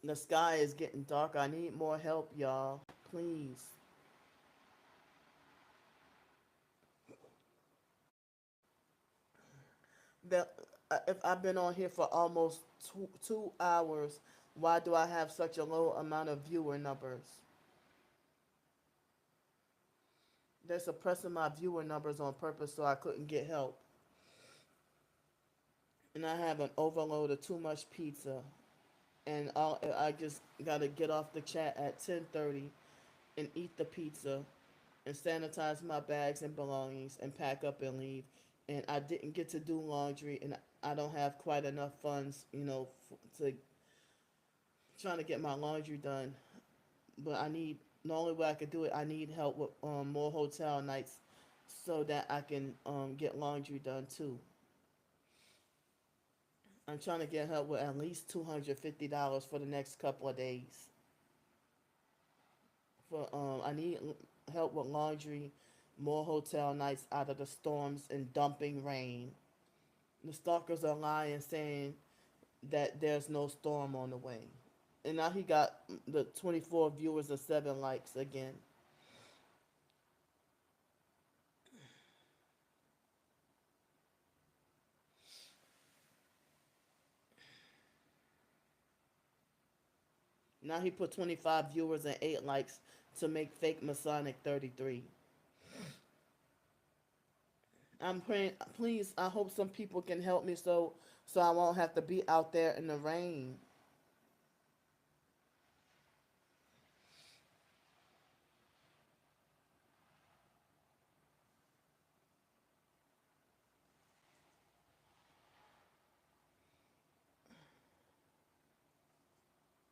The sky is getting dark. I need more help, y'all. Please. That if I've been on here for almost 2 hours, why do I have such a low amount of viewer numbers? They're suppressing my viewer numbers on purpose so I couldn't get help. And I have an overload of too much pizza. And I just gotta get off the chat at 10:30 and eat the pizza and sanitize my bags and belongings and pack up and leave. And I didn't get to do laundry, and I don't have quite enough funds, to trying to get my laundry done. But I need the only way I could do it. I need help with more hotel nights so that I can get laundry done too. I'm trying to get help with at least $250 for the next couple of days. For I need help with laundry, more hotel nights out of the storms and dumping rain. The stalkers are lying, saying that there's no storm on the way. And now he got the 24 viewers and 7 likes again. Now he put 25 viewers and 8 likes to make fake Masonic 33. I'm praying, please, I hope some people can help me so I won't have to be out there in the rain.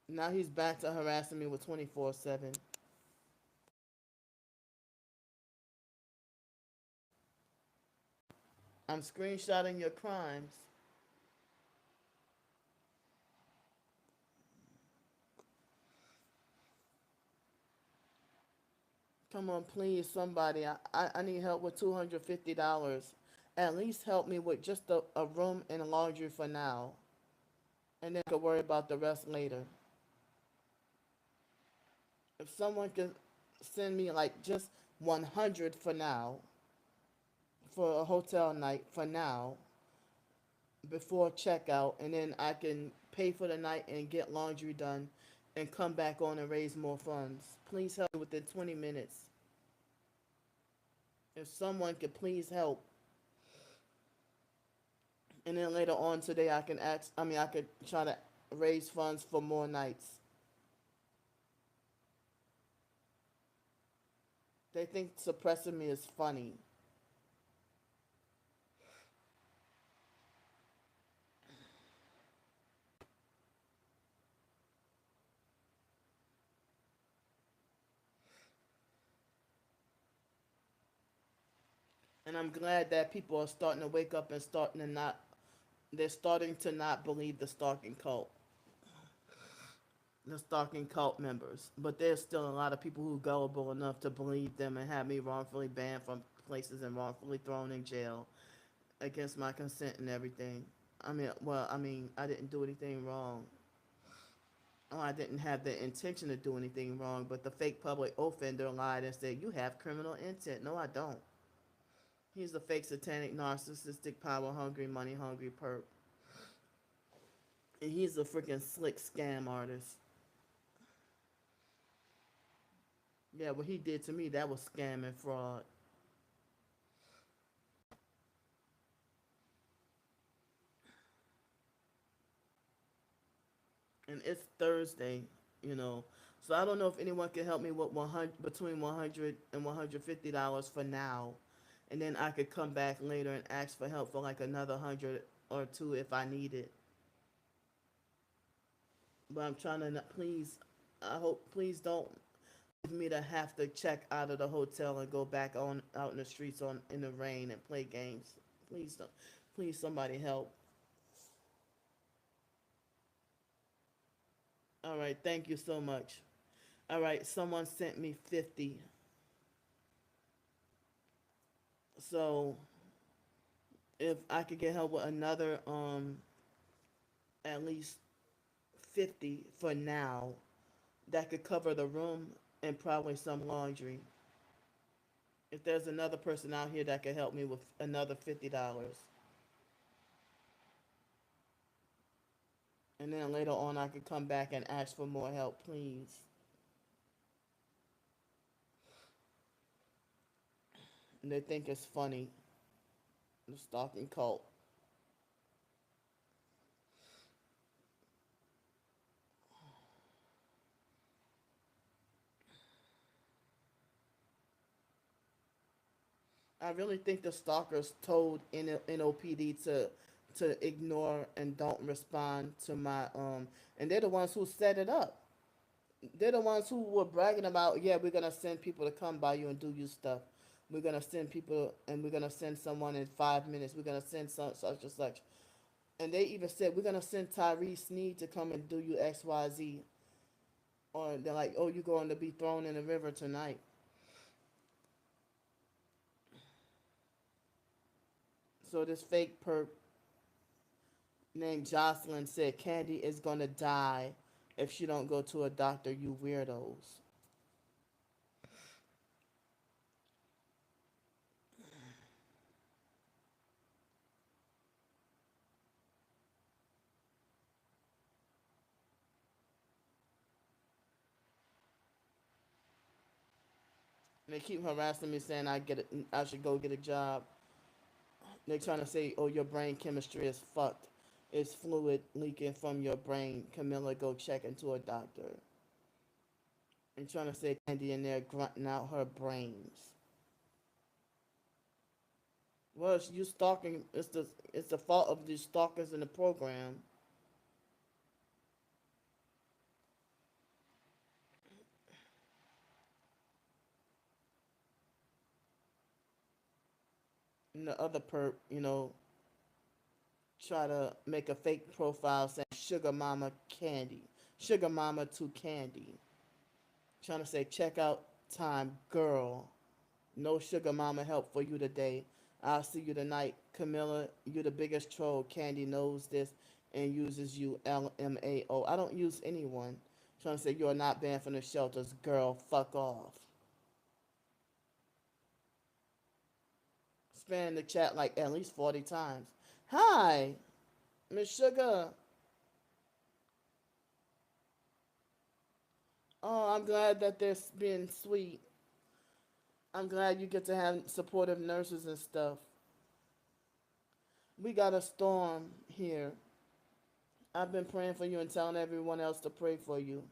Now he's back to harassing me with 24/7. I'm screenshotting your crimes. Come on, please, somebody. I need help with $250. At least help me with just a room and a laundry for now. And then I could worry about the rest later. If someone could send me like just 100 for now, for a hotel night for now, before checkout, and then I can pay for the night and get laundry done and come back on and raise more funds. Please help me within 20 minutes. If someone could please help. And then later on today, I could try to raise funds for more nights. They think suppressing me is funny. And I'm glad that people are starting to wake up and they're starting to not believe the stalking cult members. But there's still a lot of people who are gullible enough to believe them and have me wrongfully banned from places and wrongfully thrown in jail against my consent and everything. I didn't do anything wrong. Oh, I didn't have the intention to do anything wrong, but the fake public offender lied and said, "You have criminal intent." No, I don't. He's a fake satanic, narcissistic, power hungry, money hungry perp. And he's a freaking slick scam artist. Yeah, what he did to me, that was scam and fraud. And it's Thursday, you know. So I don't know if anyone can help me with 100 between 100 and $150 for now. And then I could come back later and ask for help for like another 100 or two if I need it. But I'm trying to please, I hope please don't leave me to have to check out of the hotel and go back on out in the streets on in the rain and play games. Please don't. Please somebody help. All right, thank you so much. All right, someone sent me 50. So if I could get help with another at least 50 for now, that could cover the room and probably some laundry. If there's another person out here that could help me with another $50. And then later on I could come back and ask for more help, please. And they think it's funny, the stalking cult. I really think the stalkers told NOPD to ignore and don't respond to my and they're the ones who set it up. They're the ones who were bragging about, yeah, we're gonna send people to come by you and do you stuff. We're gonna send people and we're gonna send someone in 5 minutes. We're gonna send such and such. And they even said we're gonna send Tyree Sneed to come and do you XYZ. or they're like, oh, you're going to be thrown in the river tonight. So this fake perp named Jocelyn said Candy is gonna die if she don't go to a doctor. You weirdos. And they keep harassing me saying I should go get a job. They're trying to say, oh, your brain chemistry is fucked. It's fluid leaking from your brain. Camilla, go check into a doctor. And trying to say Candy in there grunting out her brains. Well, you stalking. It's the fault of these stalkers in the program. And the other perp, try to make a fake profile saying Sugar Mama Candy. Sugar Mama to Candy. Trying to say checkout time, girl. No Sugar Mama help for you today. I'll see you tonight. Camilla, you the biggest troll. Candy knows this and uses you, LMAO. I don't use anyone. Trying to say you are not banned from the shelters. Girl, fuck off. Spam the chat like at least 40 times. Hi, Miss Sugar. Oh, I'm glad that they're being sweet. I'm glad you get to have supportive nurses and stuff. We got a storm here. I've been praying for you and telling everyone else to pray for you.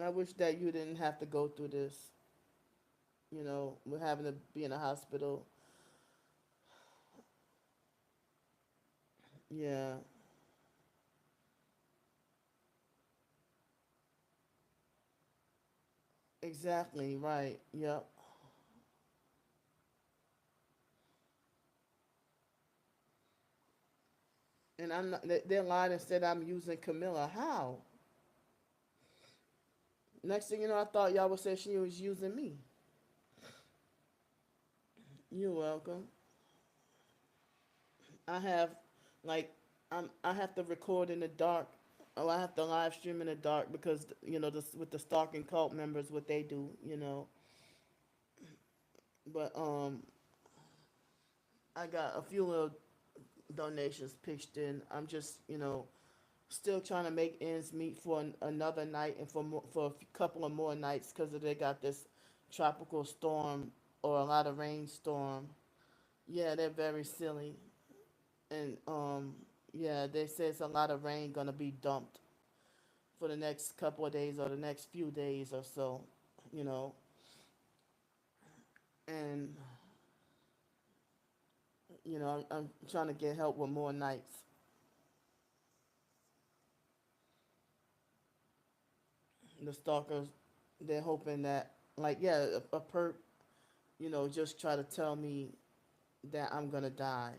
I wish that you didn't have to go through this. We're having to be in a hospital. Yeah, exactly. Right. Yep. And I'm not. They lied and said I'm using Camilla. How? Next thing you know, I thought y'all would say she was using me. You're welcome. I have, like, I have to record in the dark. Oh, I have to live stream in the dark because this with the stalking cult members, what they do. But I got a few little donations pitched in. I'm just still trying to make ends meet for another night and for a couple of more nights because they got this tropical storm or a lot of rainstorm. Yeah, they're very silly, and yeah, they say it's a lot of rain gonna be dumped for the next couple of days or the next few days or so, you know, and I'm trying to get help with more nights. The stalkers, they're hoping that, like, yeah, a perp, just try to tell me that I'm gonna die.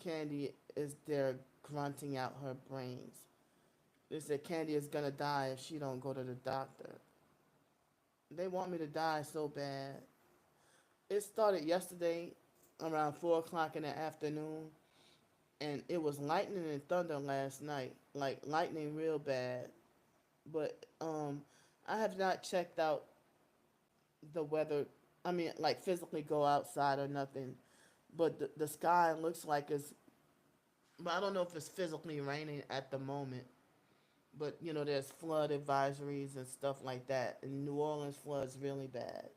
Candy is there grunting out her brains. They said Candy is gonna die if she don't go to the doctor. They want me to die so bad. It started yesterday around 4 o'clock in the afternoon, and it was lightning and thunder last night, like lightning real bad. But I have not checked out the weather. I mean, like physically go outside or nothing. But the sky looks like it's. But I don't know if it's physically raining at the moment. But there's flood advisories and stuff like that. And New Orleans floods really bad.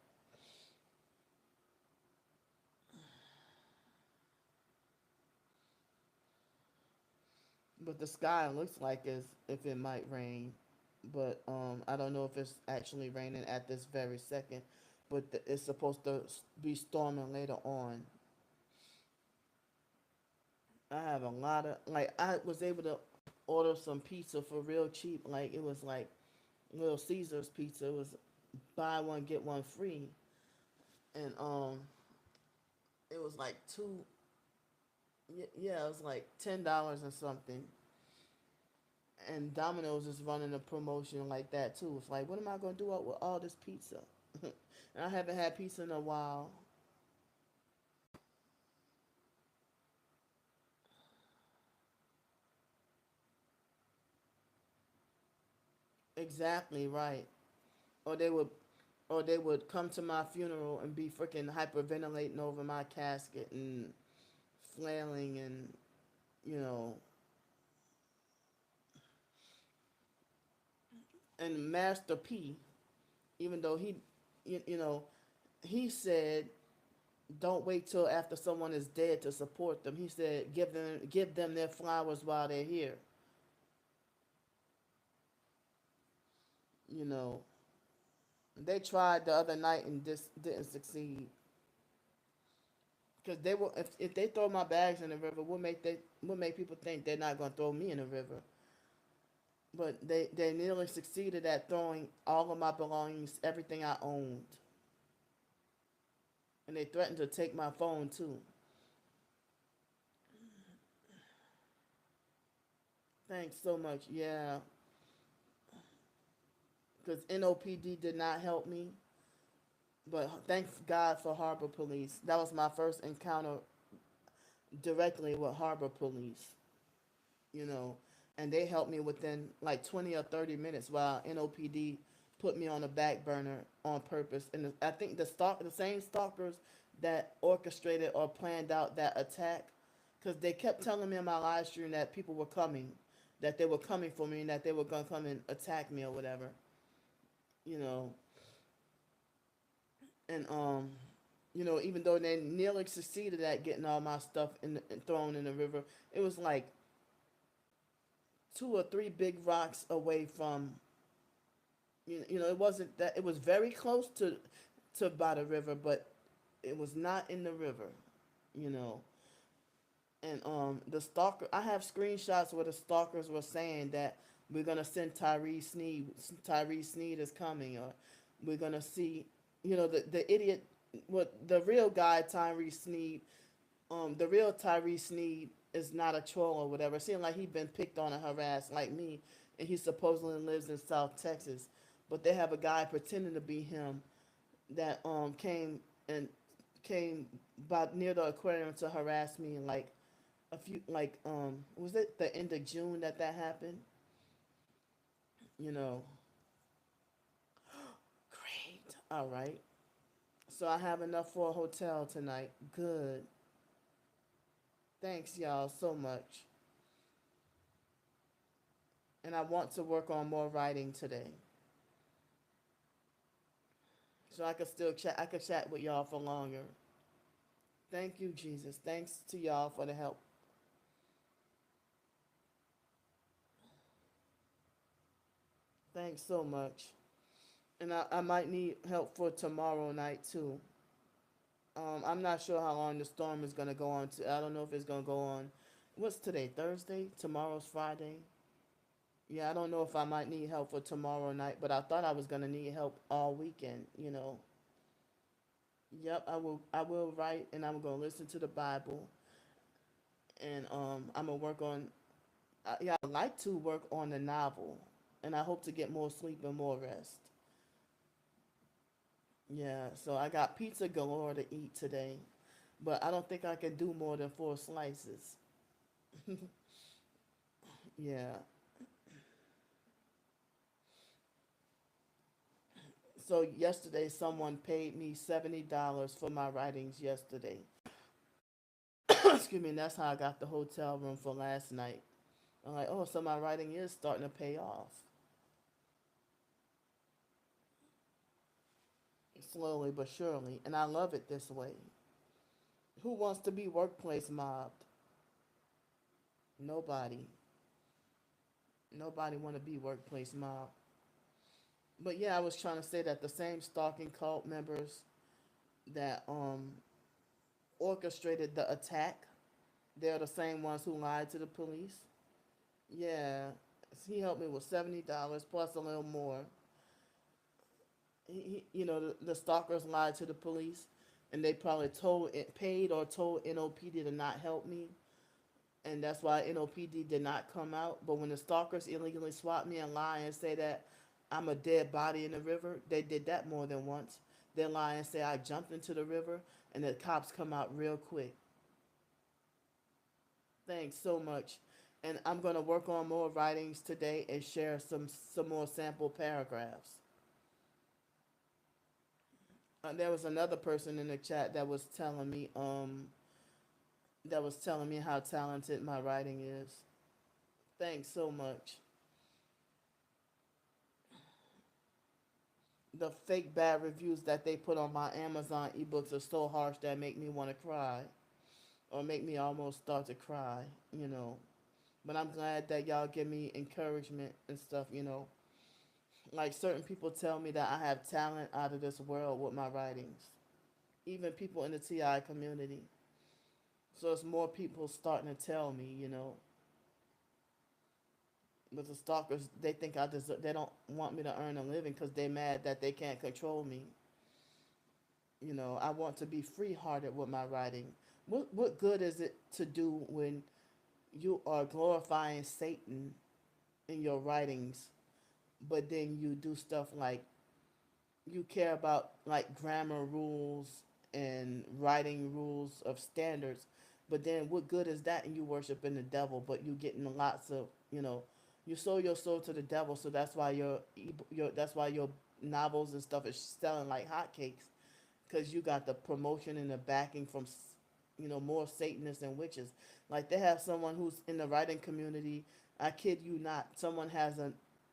But the sky looks like as if it might rain. But I don't know if it's actually raining at this very second. But it's supposed to be storming later on. I have a lot of like I was able to order some pizza for real cheap. Like it was like Little Caesars pizza. It was buy one get one free. and it was like yeah, it was like $10 or something. And Domino's is running a promotion like that too. It's like, what am I gonna do with all this pizza? And I haven't had pizza in a while. Exactly right. Or they would, or they would come to my funeral and be freaking hyperventilating over my casket and flailing and you know, and Master P, even though you know, he said don't wait till after someone is dead to support them. He said give them their flowers while they're here. You know, they tried the other night and just didn't succeed because they will. If they throw my bags in the river, what make people think they're not going to throw me in the river? But they nearly succeeded at throwing all of my belongings, everything I owned, and they threatened to take my phone too. Thanks so much. Yeah, because NOPD did not help me, but thanks God for Harbor Police. That was my first encounter directly with Harbor Police. You know, and they helped me within like 20 or 30 minutes while NOPD put me on a back burner on purpose. And I think the same stalkers that orchestrated or planned out that attack, because they kept telling me in my live stream that people were coming, that they were coming for me, and that they were gonna come and attack me or whatever. You know, and even though they nearly succeeded at getting all my stuff thrown in the river, it was like 2 or 3 big rocks away from it wasn't that it was very close to by the river, but it was not in the river, you know. And the stalker, I have screenshots where the stalkers were saying that we're gonna send Tyree Sneed. Tyree Sneed is coming, or we're gonna see, the idiot, what the real guy Tyree Sneed, the real Tyree Sneed is not a troll or whatever. It seemed like he'd been picked on and harassed like me, and he supposedly lives in South Texas. But they have a guy pretending to be him that and came by near the aquarium to harass me, and like a few like was it the end of June that happened? You know, great. All right. So I have enough for a hotel tonight. Good. Thanks y'all so much. And I want to work on more writing today. So I could still chat. I could chat with y'all for longer. Thank you, Jesus. Thanks to y'all for the help. Thanks so much. And I might need help for tomorrow night too. I'm not sure how long the storm is gonna go on. I don't know if it's gonna go on. What's today? Thursday. Tomorrow's Friday. Yeah, I don't know if I might need help for tomorrow night, but I thought I was gonna need help all weekend. Yep, I will. I will write, and I'm gonna listen to the Bible, and I'm gonna work on. Yeah, I like to work on the novel, and I hope to get more sleep and more rest. Yeah, so I got pizza galore to eat today, but I don't think I can do more than 4 slices. Yeah. So yesterday, someone paid me $70 for my writings yesterday. Excuse me. And that's how I got the hotel room for last night. I'm like, oh, so my writing is starting to pay off slowly but surely, and I love it this way. Who wants to be workplace mobbed? Nobody. Nobody want to be workplace mobbed. But yeah, I was trying to say that the same stalking cult members that orchestrated the attack, they're the same ones who lied to the police. Yeah, he helped me with $70 plus a little more. The stalkers lied to the police, and they probably told it paid or told NOPD to not help me, and that's why NOPD did not come out. But when the stalkers illegally swat me and lie and say that I'm a dead body in the river, they did that more than once. They lie and say I jumped into the river, and the cops come out real quick. Thanks so much. And I'm gonna work on more writings today and share some more sample paragraphs. There was another person in the chat that was telling me how talented my writing is. Thanks so much. The fake bad reviews that they put on my Amazon ebooks are so harsh that make me want to cry or make me almost start to cry, you know. But I'm glad that y'all give me encouragement and stuff, you know. Like certain people tell me that I have talent out of this world with my writings. Even people in the TI community. So it's more people starting to tell me, you know. But the stalkers, they think I deserve. They don't want me to earn a living because they're mad that they can't control me. You know, I want to be free-hearted with my writing. What good is it to do when you are glorifying Satan in your writings, but then you do stuff like you care about like grammar rules and writing rules of standards, but then what good is that? And you worshiping the devil, but you getting lots of, you know, you sold your soul to the devil, so that's why your novels and stuff is selling like hotcakes because you got the promotion and the backing from you know, more Satanists and witches. Like they have someone who's in the writing community. I kid you not. Someone has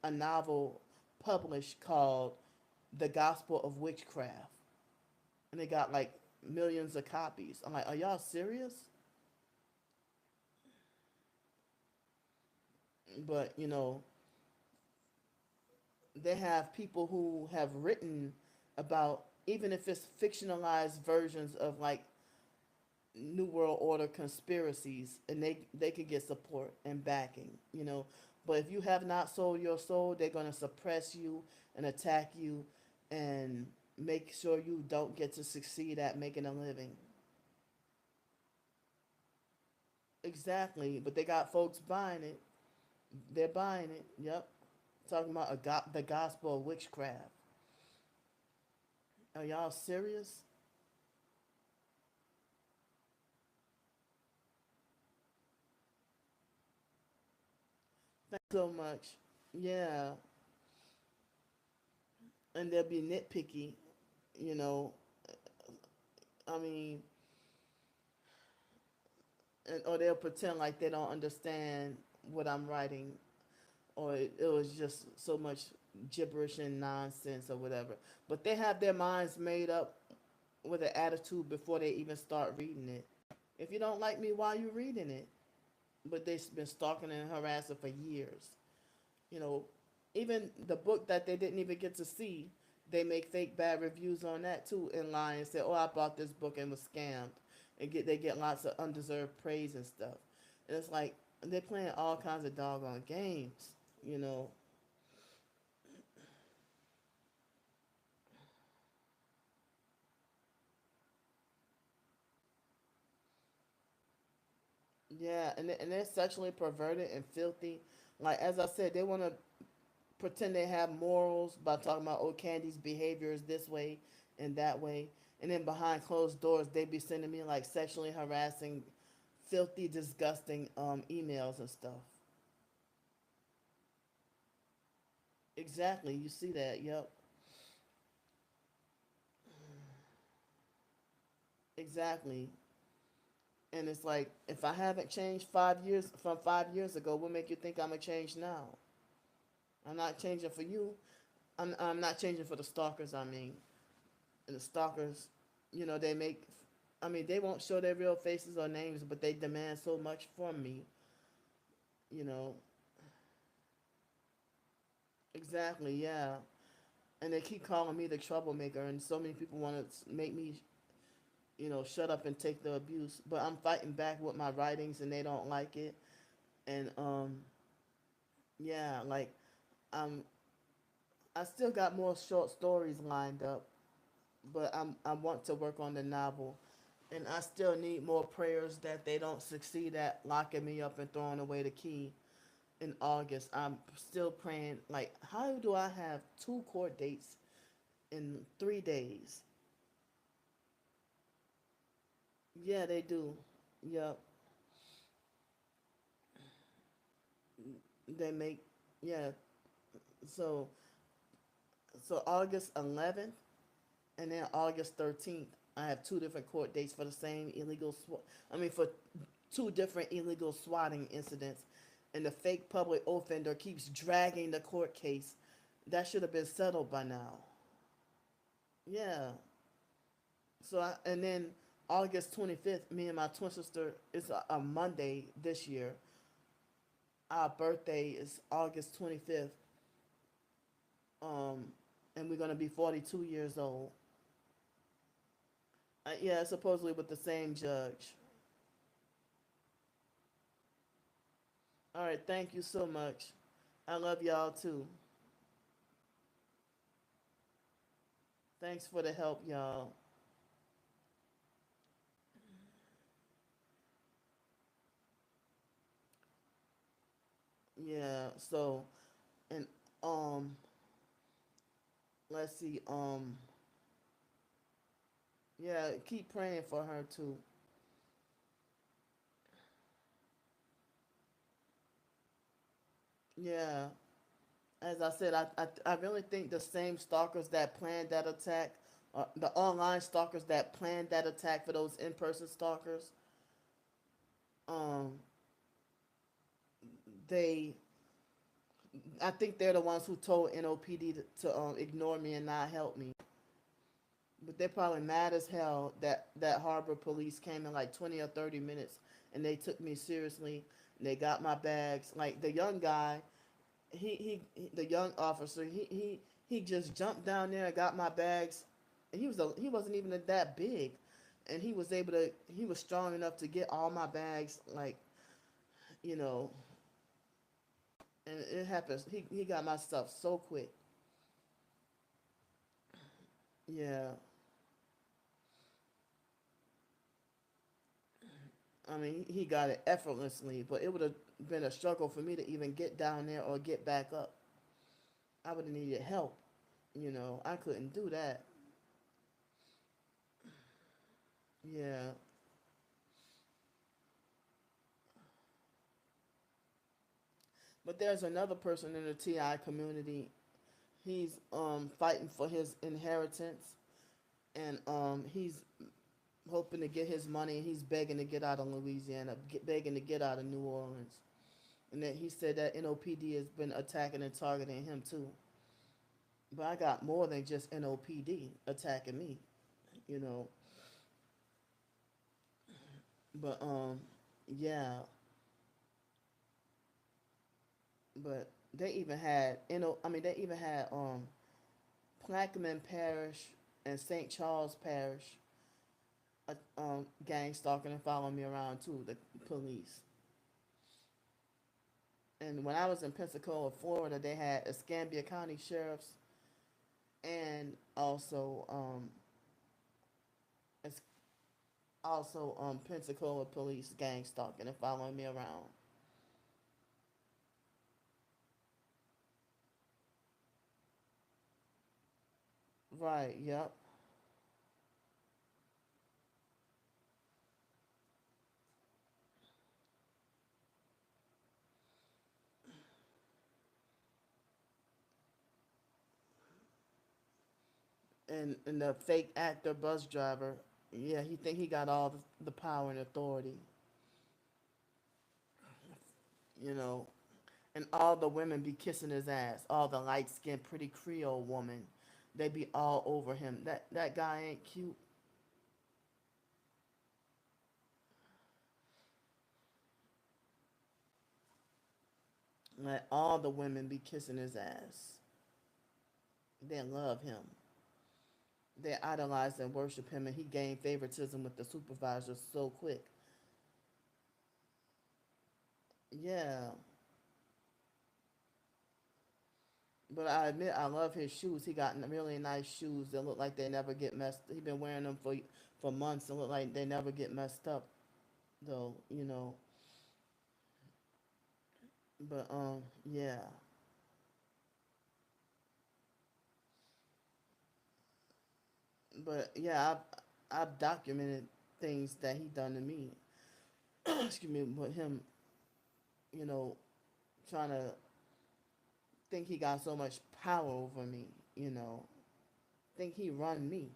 a novel published called "The Gospel of Witchcraft," and they got like millions of copies. I'm like, are y'all serious? But you know, they have people who have written about, even if it's fictionalized versions of like New World Order conspiracies, and they could get support and backing, you know. But if you have not sold your soul, they're gonna suppress you and attack you, and make sure you don't get to succeed at making a living. Exactly, but they got folks buying it. They're buying it. Yep, talking about the gospel of witchcraft. Are y'all serious? Thanks so much. Yeah, and they'll be nitpicky. You know, I mean, or they'll pretend like they don't understand what I'm writing, or it was just so much gibberish and nonsense or whatever. But they have their minds made up with an attitude before they even start reading it. If you don't like me, why are you reading it? But they've been stalking and harassing for years. You know, even the book that they didn't even get to see, they make fake bad reviews on that too, and lie and say, "Oh, I bought this book and was scammed," and they get lots of undeserved praise and stuff. And it's like they're playing all kinds of doggone games. You know, yeah, and they're sexually perverted and filthy. Like as I said, they want to pretend they have morals by talking about, oh, Candy's behavior is this way and that way, and then behind closed doors they be sending me like sexually harassing, filthy, disgusting emails and stuff. Exactly, you see that? Yep, exactly. And it's like if I haven't changed 5 years from 5 years ago, what make you think I'm gonna change now? I'm not changing for you. I'm not changing for the stalkers. I mean, and the stalkers, you know, they make. I mean, they won't show their real faces or names, but they demand so much from me. You know, exactly, yeah. And they keep calling me the troublemaker, and so many people want to make me, you know, shut up and take the abuse. But I'm fighting back with my writings, and they don't like it. And yeah, um, I still got more short stories lined up, but I want to work on the novel, and I still need more prayers that they don't succeed at locking me up and throwing away the key in August. I'm still praying. Like, how do I have two court dates in 3 days? Yeah, they do. Yep, they make. Yeah, so August 11th and then August 13th, I have two different court dates for the same illegal. I mean, for two different illegal swatting incidents, and the fake public offender keeps dragging the court case. That should have been settled by now. Yeah. And then August 25th, me and my twin sister, it's a Monday this year. Our birthday is August 25th. Um, and we're gonna be 42 years old. Yeah, supposedly with the same judge. All right, thank you so much. I love y'all too. Thanks for the help, y'all. Yeah, so and um let's see, yeah, keep praying for her too. Yeah. As I said, I really think the same stalkers that planned that attack, the online stalkers that planned that attack for those in person stalkers, um, they, I think they're the ones who told NOPD to ignore me and not help me. But they're probably mad as hell that Harbor police came in like 20 or 30 minutes and they took me seriously. And they got my bags. Like the young guy, the young officer, he just jumped down there and got my bags. And he wasn't even that big, and he was strong enough to get all my bags, like, you know. And it happens. He got my stuff so quick. Yeah, I mean, he got it effortlessly, but it would have been a struggle for me to even get down there or get back up. I would have needed help. I couldn't do that. Yeah, but there's another person in the TI community. He's fighting for his inheritance, and he's hoping to get his money. He's begging to get out of Louisiana, begging to get out of New Orleans. And then he said that NOPD has been attacking and targeting him too. But I got more than just NOPD attacking me, you know. But yeah. But they even had I mean they even had Plaquemine Parish and St. Charles Parish gang stalking and following me around too, the police. And when I was in Pensacola, Florida, they had Escambia County sheriffs and it's also Pensacola police gang stalking and following me around. Right. Yep. And the fake actor bus driver, yeah, he think he got all the power and authority, you know. And all the women be kissing his ass. All the light skinned, pretty Creole woman, they be all over him. That guy ain't cute. Like all the women be kissing his ass. They love him. They idolize and worship him, and he gained favoritism with the supervisors so quick. Yeah, But I admit I love his shoes. He got really nice shoes that look like they never get messed. He's been wearing them for months and look like they never get messed up though, you know. But yeah. But yeah, I've documented things that he done to me. Excuse me, with him, you know, trying to think he got so much power over me, you know. Think he run me.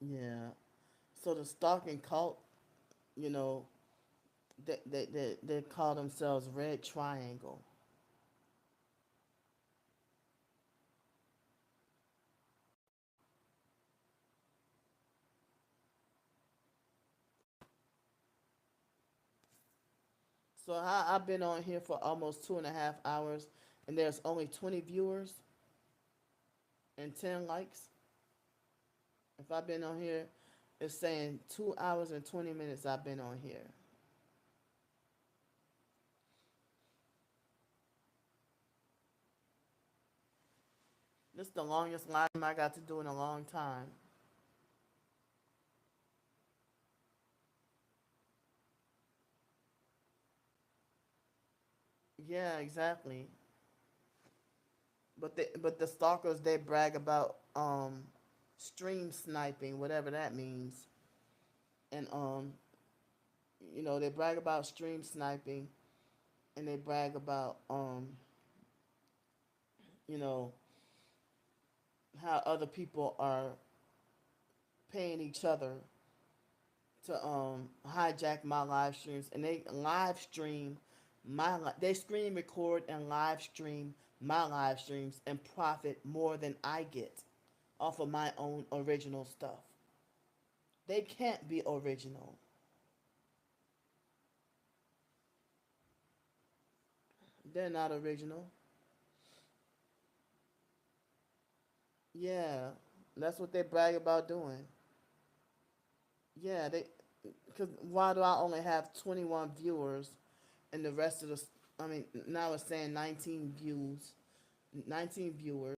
Yeah. So the stalking cult, you know, they call themselves Red Triangle. So I've been on here for almost 2.5 hours, and there's only 20 viewers and 10 likes. If I've been on here, it's saying 2 hours and 20 minutes I've been on here. This is the longest live I got to do in a long time. Yeah, exactly. But the stalkers they brag about stream sniping, whatever that means, and they brag about stream sniping, and they brag about you know how other people are paying each other to hijack my live streams, and they live stream they screen record and live stream my live streams and profit more than I get off of my own original stuff. They can't be original. They're not original. Yeah, that's what they brag about doing. Yeah, they because why do I only have 21 viewers and the rest of the I mean now it's saying 19 views, 19 viewers.